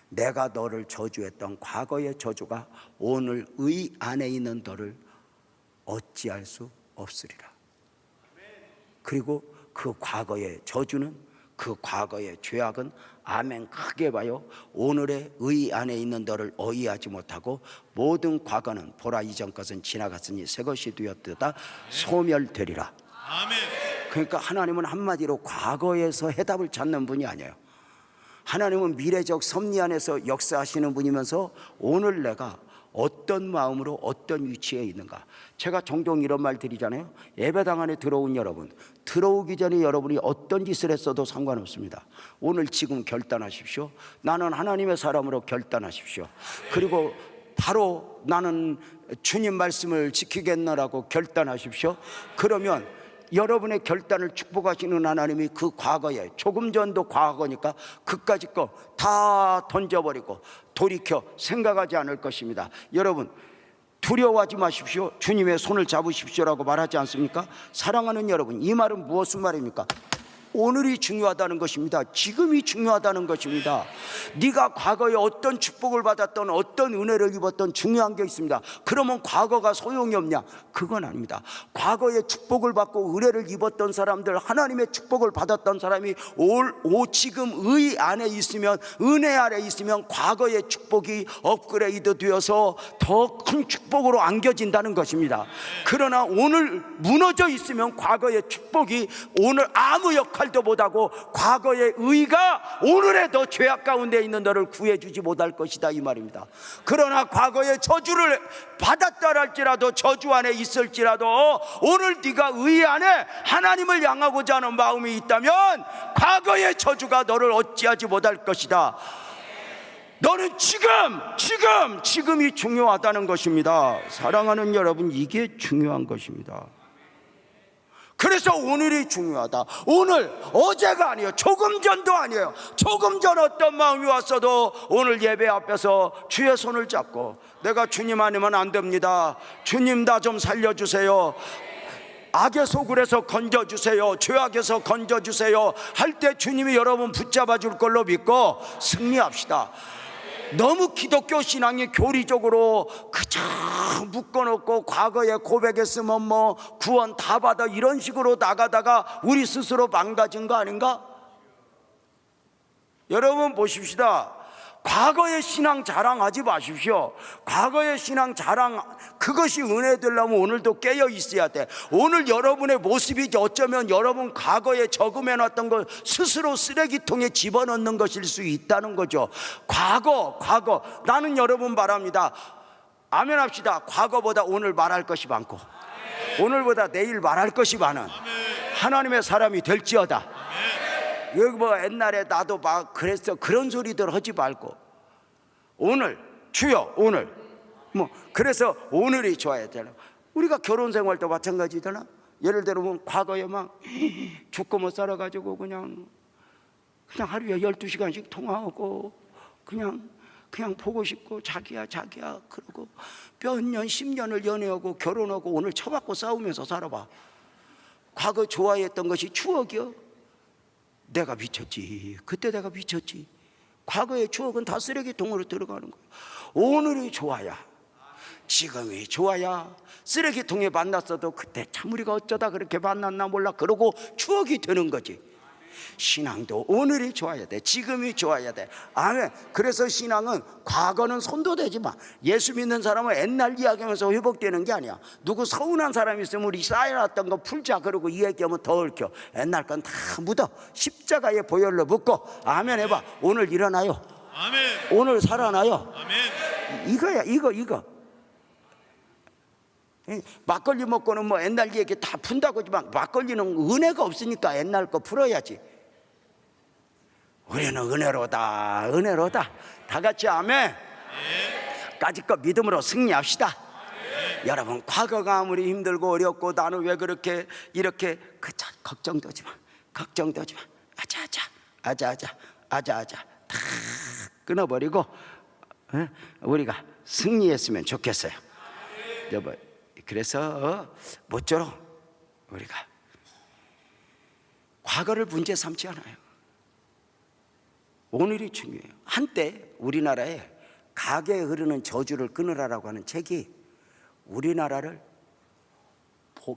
내가 너를 저주했던 과거의 저주가 오늘 의 안에 있는 너를 어찌할 수 없으리라. 그리고 그 과거의 저주는, 그 과거의 죄악은 아멘 크게 봐요, 오늘의 의 안에 있는 너를 어휘하지 못하고 모든 과거는 보라 이전 것은 지나갔으니 새 것이 되었다 소멸되리라. 아멘. 그러니까 하나님은 한마디로 과거에서 해답을 찾는 분이 아니에요. 하나님은 미래적 섭리 안에서 역사하시는 분이면서 오늘 내가 어떤 마음으로 어떤 위치에 있는가. 제가 종종 이런 말 드리잖아요. 예배당 안에 들어온 여러분, 들어오기 전에 여러분이 어떤 짓을 했어도 상관없습니다. 오늘 지금 결단하십시오. 나는 하나님의 사람으로 결단하십시오. 그리고 바로 나는 주님 말씀을 지키겠노라고 결단하십시오. 그러면 여러분의 결단을 축복하시는 하나님이 그 과거에, 조금 전도 과거니까 그까짓 거 다 던져버리고 돌이켜 생각하지 않을 것입니다. 여러분 두려워하지 마십시오. 주님의 손을 잡으십시오라고 말하지 않습니까? 사랑하는 여러분, 이 말은 무엇인 말입니까? 오늘이 중요하다는 것입니다. 지금이 중요하다는 것입니다. 네가 과거에 어떤 축복을 받았던, 어떤 은혜를 입었던 중요한 게 있습니다. 그러면 과거가 소용이 없냐? 그건 아닙니다. 과거에 축복을 받고 은혜를 입었던 사람들, 하나님의 축복을 받았던 사람이 지금 의 안에 있으면, 은혜 안에 있으면 과거의 축복이 업그레이드 되어서 더 큰 축복으로 안겨진다는 것입니다. 그러나 오늘 무너져 있으면 과거의 축복이 오늘 아무 역할도 못하고 과거의 의가 오늘의 더 죄악 가운데 있는 너를 구해주지 못할 것이다, 이 말입니다. 그러나 과거의 저주를 받았다 할지라도, 저주 안에 있을지라도 오늘 네가 의 안에 하나님을 향하고자 하는 마음이 있다면 과거의 저주가 너를 어찌하지 못할 것이다. 너는 지금이 중요하다는 것입니다. 사랑하는 여러분, 이게 중요한 것입니다. 그래서 오늘이 중요하다. 오늘, 어제가 아니에요. 조금 전도 아니에요. 조금 전 어떤 마음이 왔어도 오늘 예배 앞에서 주의 손을 잡고 내가 주님 아니면 안 됩니다. 주님 나 좀 살려주세요. 악의 소굴에서 건져주세요. 죄악에서 건져주세요 할 때 주님이 여러분 붙잡아 줄 걸로 믿고 승리합시다. 너무 기독교 신앙이 교리적으로 그저 묶어놓고 과거에 고백했으면 뭐 구원 다 받아 이런 식으로 나가다가 우리 스스로 망가진 거 아닌가? 여러분 보십시다. 과거의 신앙 자랑하지 마십시오. 과거의 신앙 자랑, 그것이 은혜 되려면 오늘도 깨어 있어야 돼. 오늘 여러분의 모습이 어쩌면 여러분 과거에 저금해놨던 걸 스스로 쓰레기통에 집어넣는 것일 수 있다는 거죠. 과거 나는 여러분 바랍니다. 아멘 합시다. 과거보다 오늘 말할 것이 많고 오늘보다 내일 말할 것이 많은 하나님의 사람이 될지어다. 여기 뭐 옛날에 나도 막 그랬어, 그런 소리들 하지 말고 오늘, 주여 오늘, 뭐 그래서 오늘이 좋아야 되나. 우리가 결혼 생활도 마찬가지잖아. 예를 들면 과거에 막 죽고 못 살아가지고 그냥 하루에 12시간씩 통화하고 그냥 보고 싶고 자기야 그러고 몇 년 10년을 연애하고 결혼하고 오늘 쳐받고 싸우면서 살아봐. 과거 좋아했던 것이 추억이요? 내가 미쳤지. 그때 내가 미쳤지. 과거의 추억은 다 쓰레기통으로 들어가는 거야. 오늘이 좋아야, 지금이 좋아야. 쓰레기통에 만났어도 그때 참 우리가 어쩌다 그렇게 만났나 몰라 그러고 추억이 되는 거지. 신앙도 오늘이 좋아야 돼. 지금이 좋아야 돼. 아멘. 그래서 신앙은 과거는 손도 대지 마. 예수 믿는 사람은 옛날 이야기하면서 회복되는 게 아니야. 누구 서운한 사람이 있으면 우리 쌓여놨던 거 풀자 그러고 이 얘기하면 더 얽혀. 옛날 건 다 묻어 십자가에 보혈로 묻고. 아멘 해봐. 오늘 일어나요. 아멘. 오늘 살아나요. 아멘. 이거야. 이거 막걸리 먹고는 뭐 옛날 얘기 다 푼다고 하지만 막걸리는 은혜가 없으니까 옛날 거 풀어야지. 우리는 은혜로다. 다 같이 아멘. 까짓 믿음으로 승리합시다. 여러분, 과거가 아무리 힘들고 어렵고 나는 왜 그렇게 이렇게 걱정도 하지 마. 아자 다 끊어버리고 우리가 승리했으면 좋겠어요. 여러분, 그래서 모쪼록 우리가 과거를 문제 삼지 않아요. 오늘이 중요해요. 한때 우리나라에 가게에 흐르는 저주를 끊으라라고 하는 책이 우리나라를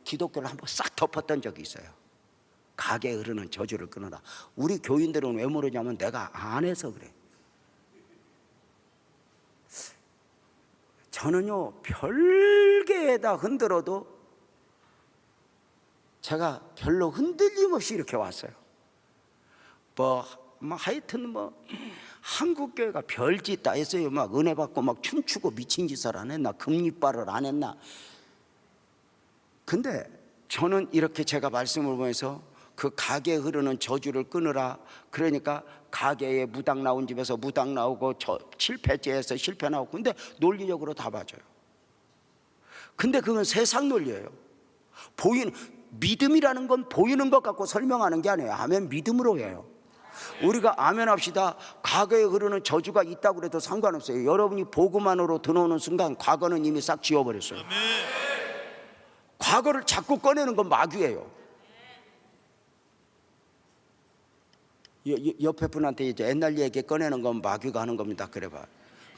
기독교를 한번 싹 덮었던 적이 있어요. 가게에 흐르는 저주를 끊어라. 우리 교인들은 왜 모르냐면 내가 안 해서 그래. 저는요, 별개에다 흔들어도 제가 별로 흔들림 없이 이렇게 왔어요. 하여튼 한국교회가 별짓 다 했어요. 막 은혜 받고 막 춤추고 미친 짓을 안 했나, 금리빨을 안 했나. 근데 저는 이렇게 제가 말씀을 보면서 그 가게에 흐르는 저주를 끊으라. 그러니까 가게에 무당 나온 집에서 무당 나오고 실패죄에서 실패 나오고. 근데 논리적으로 다 맞아요. 근데 그건 세상 논리예요. 믿음이라는 건 보이는 것 갖고 설명하는 게 아니에요. 아멘. 믿음으로 해요. 우리가 아멘 합시다. 과거에 흐르는 저주가 있다고 해도 상관없어요. 여러분이 복음만으로 들어오는 순간 과거는 이미 싹 지워버렸어요. 과거를 자꾸 꺼내는 건 마귀예요. 옆에 분한테 이제 옛날 얘기 꺼내는 건 마귀가 하는 겁니다. 그래봐.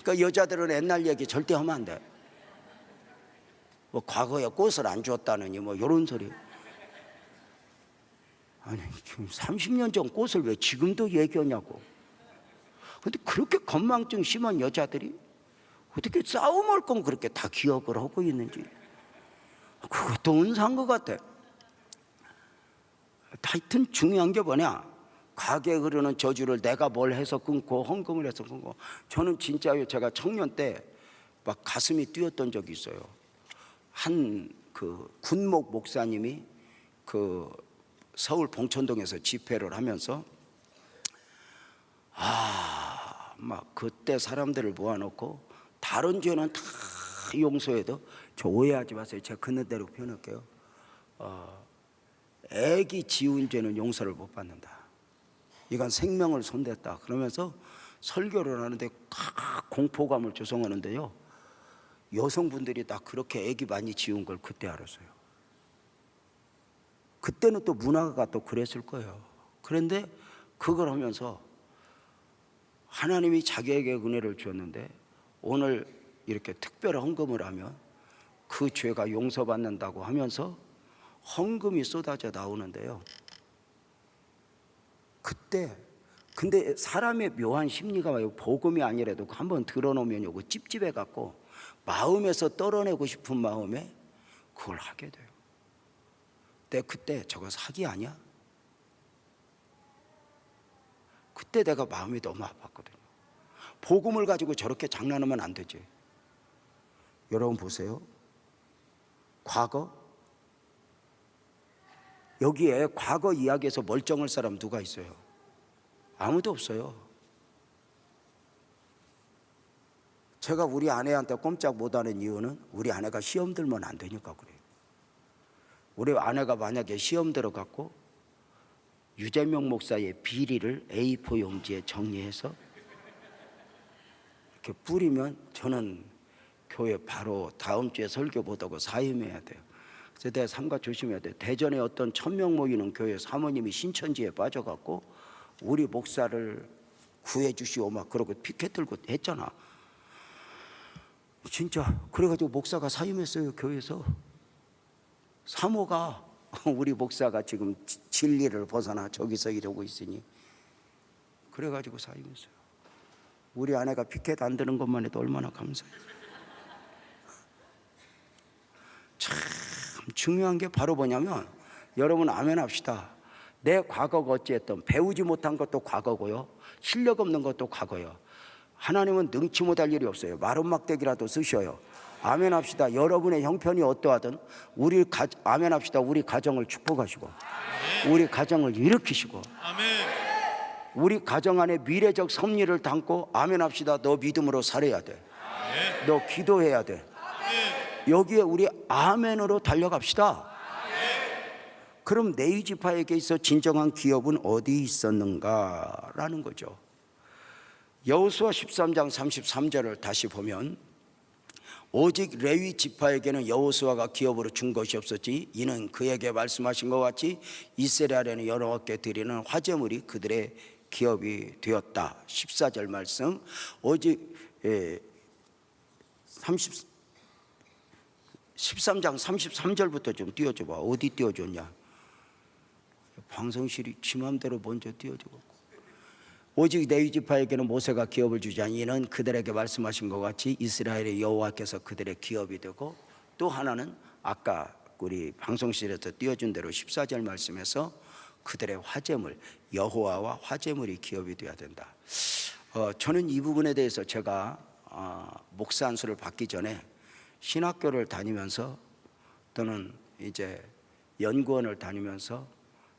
그러니까 여자들은 옛날 얘기 절대 하면 안 돼. 과거에 꽃을 안 주었다느니 이런 소리. 아니, 지금 30년 전 꽃을 왜 지금도 얘기하냐고. 근데 그렇게 건망증 심한 여자들이 어떻게 싸움할 건 그렇게 다 기억을 하고 있는지. 그것도 은사한 것 같아. 하여튼 중요한 게 뭐냐, 가게에 흐르는 저주를 내가 뭘 해서 끊고 헌금을 해서 끊고. 저는 진짜요, 제가 청년 때 막 가슴이 뛰었던 적이 있어요. 한 군목 목사님이 서울 봉천동에서 집회를 하면서 막 그때 사람들을 모아놓고 다른 죄는 다 용서해도, 저 오해하지 마세요. 제가 그런 대로 표현할게요. 애기 지운 죄는 용서를 못 받는다. 이건 생명을 손댔다. 그러면서 설교를 하는데 공포감을 조성하는데요, 여성분들이 다 그렇게 애기 많이 지운 걸 그때 알았어요. 그때는 또 문화가 또 그랬을 거예요. 그런데 그걸 하면서 하나님이 자기에게 은혜를 주었는데 오늘 이렇게 특별한 헌금을 하면 그 죄가 용서받는다고 하면서 헌금이 쏟아져 나오는데요, 근데 사람의 묘한 심리가 와요. 복음이 아니라도 한번 들어놓으면 요거 찝찝해 갖고 마음에서 떨어내고 싶은 마음에 그걸 하게 돼요. 근데 그때 저거 사기 아니야? 그때 내가 마음이 너무 아팠거든요. 복음을 가지고 저렇게 장난하면 안 되지. 여러분 보세요. 과거, 여기에 과거 이야기에서 멀쩡할 사람 누가 있어요? 아무도 없어요. 제가 우리 아내한테 꼼짝 못하는 이유는 우리 아내가 시험 들면 안 되니까 그래요. 우리 아내가 만약에 시험 들어갖고 유재명 목사의 비리를 A4 용지에 정리해서 이렇게 뿌리면 저는 교회 바로 다음 주에 설교 못 하고 사임해야 돼요. 세대 삼가 조심해야 돼. 대전에 어떤 1000명 모이는 교회 사모님이 신천지에 빠져갖고 우리 목사를 구해 주시오 막 그러고 피켓 들고 했잖아. 진짜 그래가지고 목사가 사임했어요. 교회에서. 사모가 우리 목사가 지금 진리를 벗어나 저기서 이러고 있으니 그래가지고 사임했어요. 우리 아내가 피켓 안 드는 것만 해도 얼마나 감사해요. 참 중요한 게 바로 뭐냐면, 여러분 아멘 합시다. 내 과거가 어찌했든 배우지 못한 것도 과거고요, 실력 없는 것도 과거예요. 하나님은 능치 못할 일이 없어요. 마른 막대기라도 쓰셔요. 아멘 합시다. 여러분의 형편이 어떠하든 아멘 합시다. 우리 가정을 축복하시고 우리 가정을 일으키시고 우리 가정 안에 미래적 섭리를 담고 아멘 합시다. 너 믿음으로 살아야 돼. 너 기도해야 돼. 여기에 우리 아멘으로 달려갑시다. 그럼 레위 지파에게 있어 진정한 기업은 어디 있었는가라는 거죠. 여호수아 13장 33절을 다시 보면, 오직 레위 지파에게는 여호수아가 기업으로 준 것이 없었지 이는 그에게 말씀하신 것 같이 이스라엘에는 여호와께 드리는 화제물이 그들의 기업이 되었다. 14절 말씀, 오직 13장 33절부터 좀 띄워줘봐. 어디 띄워줬냐? 방송실이 지 맘대로 먼저 띄워주고, 오직 레위 지파에게는 모세가 기업을 주지 아니 이는 그들에게 말씀하신 것 같이 이스라엘의 여호와께서 그들의 기업이 되고, 또 하나는 아까 우리 방송실에서 띄워준 대로 14절 말씀에서 그들의 화제물, 여호와와 화제물이 기업이 되어야 된다. 저는 이 부분에 대해서 제가 목사 안수를 받기 전에 신학교를 다니면서 또는 이제 연구원을 다니면서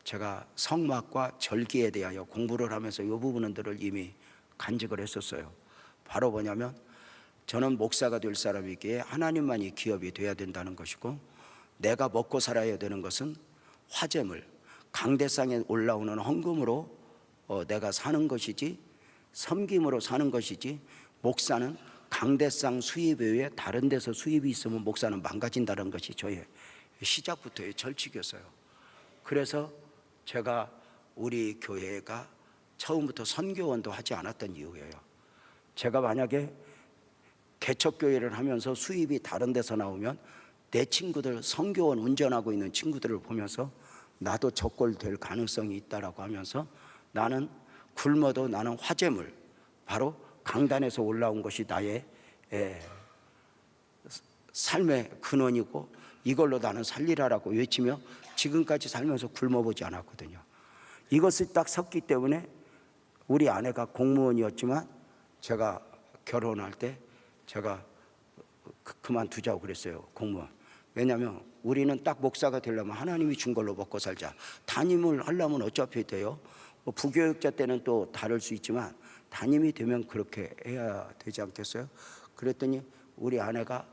제가 성막과 절기에 대하여 공부를 하면서 이 부분들을 이미 간직을 했었어요. 바로 뭐냐면, 저는 목사가 될 사람이기에 하나님만이 기업이 돼야 된다는 것이고, 내가 먹고 살아야 되는 것은 화제물, 강대상에 올라오는 헌금으로 내가 사는 것이지, 섬김으로 사는 것이지, 목사는 강대상 수입 외에 다른 데서 수입이 있으면 목사는 망가진다는 것이 저의 시작부터의 절칙이었어요. 그래서 제가 우리 교회가 처음부터 선교원도 하지 않았던 이유예요. 제가 만약에 개척교회를 하면서 수입이 다른 데서 나오면 내 친구들, 선교원 운전하고 있는 친구들을 보면서 나도 적골될 가능성이 있다라고 하면서, 나는 굶어도 나는 화제물, 바로 강단에서 올라온 것이 나의 삶의 근원이고 이걸로 나는 살리라라고 외치며 지금까지 살면서 굶어보지 않았거든요. 이것을 딱 섰기 때문에 우리 아내가 공무원이었지만 제가 결혼할 때 제가 그만두자고 그랬어요, 공무원. 왜냐하면 우리는 딱 목사가 되려면 하나님이 준 걸로 먹고 살자. 담임을 하려면 어차피 돼요. 부교육자 때는 또 다를 수 있지만 담임이 되면 그렇게 해야 되지 않겠어요? 그랬더니 우리 아내가,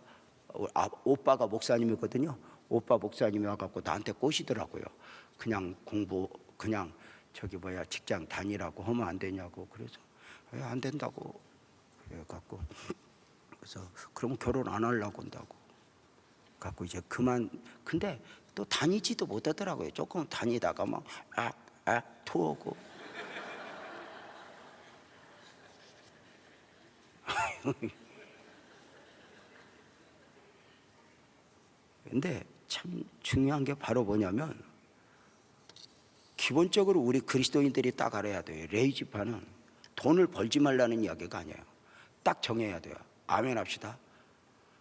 오빠가 목사님이거든요. 오빠 목사님이 와갖고 나한테 꼬시더라고요. 그냥 그냥 직장 다니라고 하면 안 되냐고. 그래서 안 된다고 그래갖고, 그래서 그럼 결혼 안 하려고 한다고 갖고 이제 그만. 근데 또 다니지도 못하더라고요. 조금 다니다가 막 토하고. 근데 참 중요한 게 바로 뭐냐면, 기본적으로 우리 그리스도인들이 딱 알아야 돼요. 레위 지파는 돈을 벌지 말라는 이야기가 아니에요. 딱 정해야 돼요. 아멘 합시다.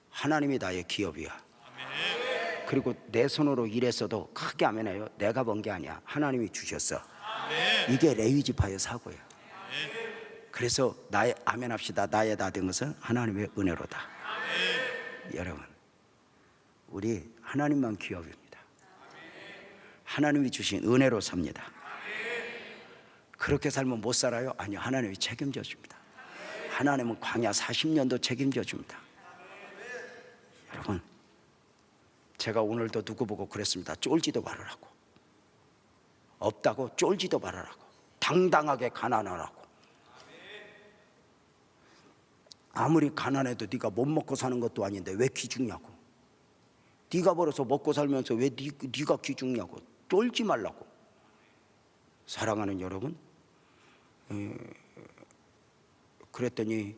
하나님이 나의 기업이야. 아멘. 그리고 내 손으로 일했어도 크게 아멘해요. 내가 번 게 아니야. 하나님이 주셨어. 아멘. 이게 레위 지파의 사고예요. 아멘. 그래서 나의 아멘 합시다. 나의 다 된 것은 하나님의 은혜로다. 아멘. 여러분, 우리 하나님만 기업입니다. 하나님이 주신 은혜로 삽니다. 그렇게 살면 못 살아요? 아니요, 하나님이 책임져 줍니다. 하나님은 광야 40년도 책임져 줍니다. 여러분, 제가 오늘도 누구 보고 그랬습니다. 쫄지도 말으라고. 없다고 쫄지도 말으라고. 당당하게 가난하라고. 아무리 가난해도 네가 못 먹고 사는 것도 아닌데 왜 기죽냐고. 네가 벌어서 먹고 살면서 왜 네가 기죽냐고. 쫄지 말라고. 사랑하는 여러분, 그랬더니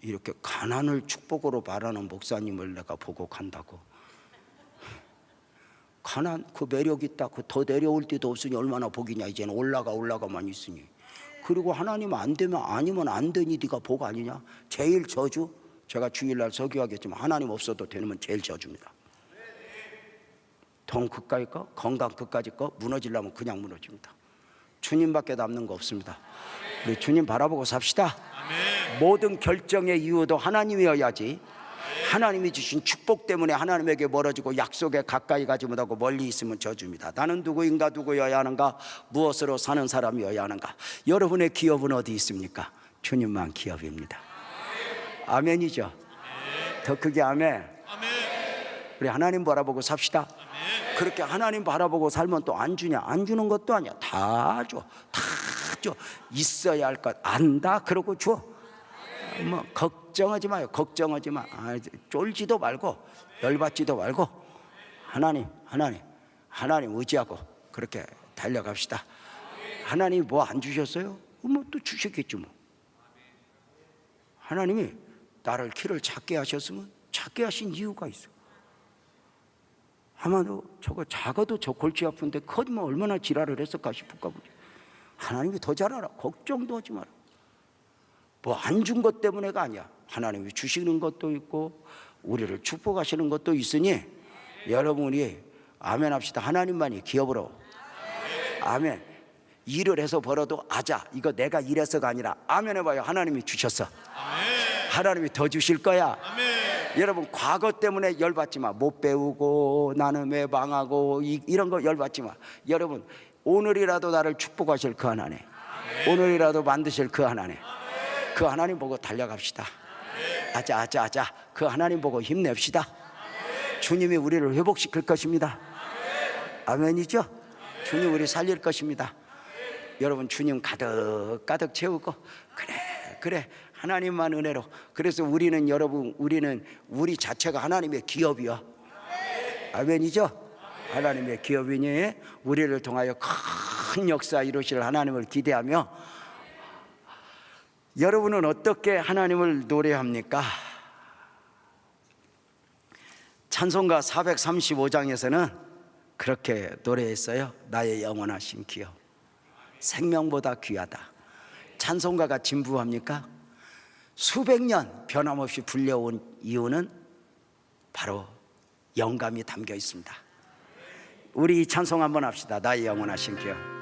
이렇게 가난을 축복으로 바라는 목사님을 내가 보고 간다고. 가난 그 매력 있다. 그 더 내려올 데도 없으니 얼마나 복이냐. 이제는 올라가만 있으니. 그리고 하나님 안 되면 아니면 안 되니 네가 복 아니냐. 제일 저주, 제가 주일날 설교하겠지만 하나님 없어도 되면 제일 저주입니다. 돈 그까이 거, 건강 그까지 거 무너지려면 그냥 무너집니다. 주님밖에 남는 거 없습니다. 우리 주님 바라보고 삽시다. 모든 결정의 이유도 하나님이어야지. 하나님이 주신 축복 때문에 하나님에게 멀어지고 약속에 가까이 가지 못하고 멀리 있으면 저주입니다. 나는 누구여야 하는가? 무엇으로 사는 사람이어야 하는가? 여러분의 기업은 어디 있습니까? 주님만 기업입니다. 아멘이죠? 더 크게 아멘. 우리 하나님 바라보고 삽시다. 그렇게 하나님 바라보고 살면 또 안 주냐? 안 주는 것도 아니야. 다 줘. 다 줘. 있어야 할 것 안다 그러고 줘. 뭐 걱정하지 마요. 걱정하지 마. 쫄지도 말고 열받지도 말고 하나님 의지하고 그렇게 달려갑시다. 하나님이 뭐 안 주셨어요? 뭐 또 주셨겠지 뭐. 하나님이 나를 키를 작게 하셨으면 작게 하신 이유가 있어. 아마도 저거 작아도 저 골치 아픈데 커지면 얼마나 지랄을 했을까 싶을까 보지. 하나님이 더 잘 알아. 걱정도 하지 마라. 뭐 안 준 것 때문에가 아니야. 하나님이 주시는 것도 있고 우리를 축복하시는 것도 있으니 여러분이 아멘 합시다. 하나님만이 기업으로. 아멘. 일을 해서 벌어도 아자. 이거 내가 일해서가 아니라 아멘 해봐요. 하나님이 주셨어. 하나님이 더 주실 거야. 여러분 과거 때문에 열받지 마. 못 배우고 나는 왜 망하고 이런 거 열받지 마. 여러분 오늘이라도 나를 축복하실 그 하나님, 오늘이라도 만드실 그 하나님, 그 하나님 보고 달려갑시다. 아자 그 하나님 보고 힘냅시다. 주님이 우리를 회복시킬 것입니다. 아멘이죠? 주님 우리 살릴 것입니다. 여러분 주님 가득 채우고 그래 하나님만 은혜로. 그래서 우리는 여러분 우리 자체가 하나님의 기업이요. 아멘이죠? 하나님의 기업이니 우리를 통하여 큰 역사 이루실 하나님을 기대하며 여러분은 어떻게 하나님을 노래합니까? 찬송가 435장에서는 그렇게 노래했어요. 나의 영원하신 기업, 생명보다 귀하다. 찬송가가 진부합니까? 수백 년 변함없이 불려온 이유는 바로 영감이 담겨 있습니다. 우리 찬송 한번 합시다. 나의 영원하신 기업.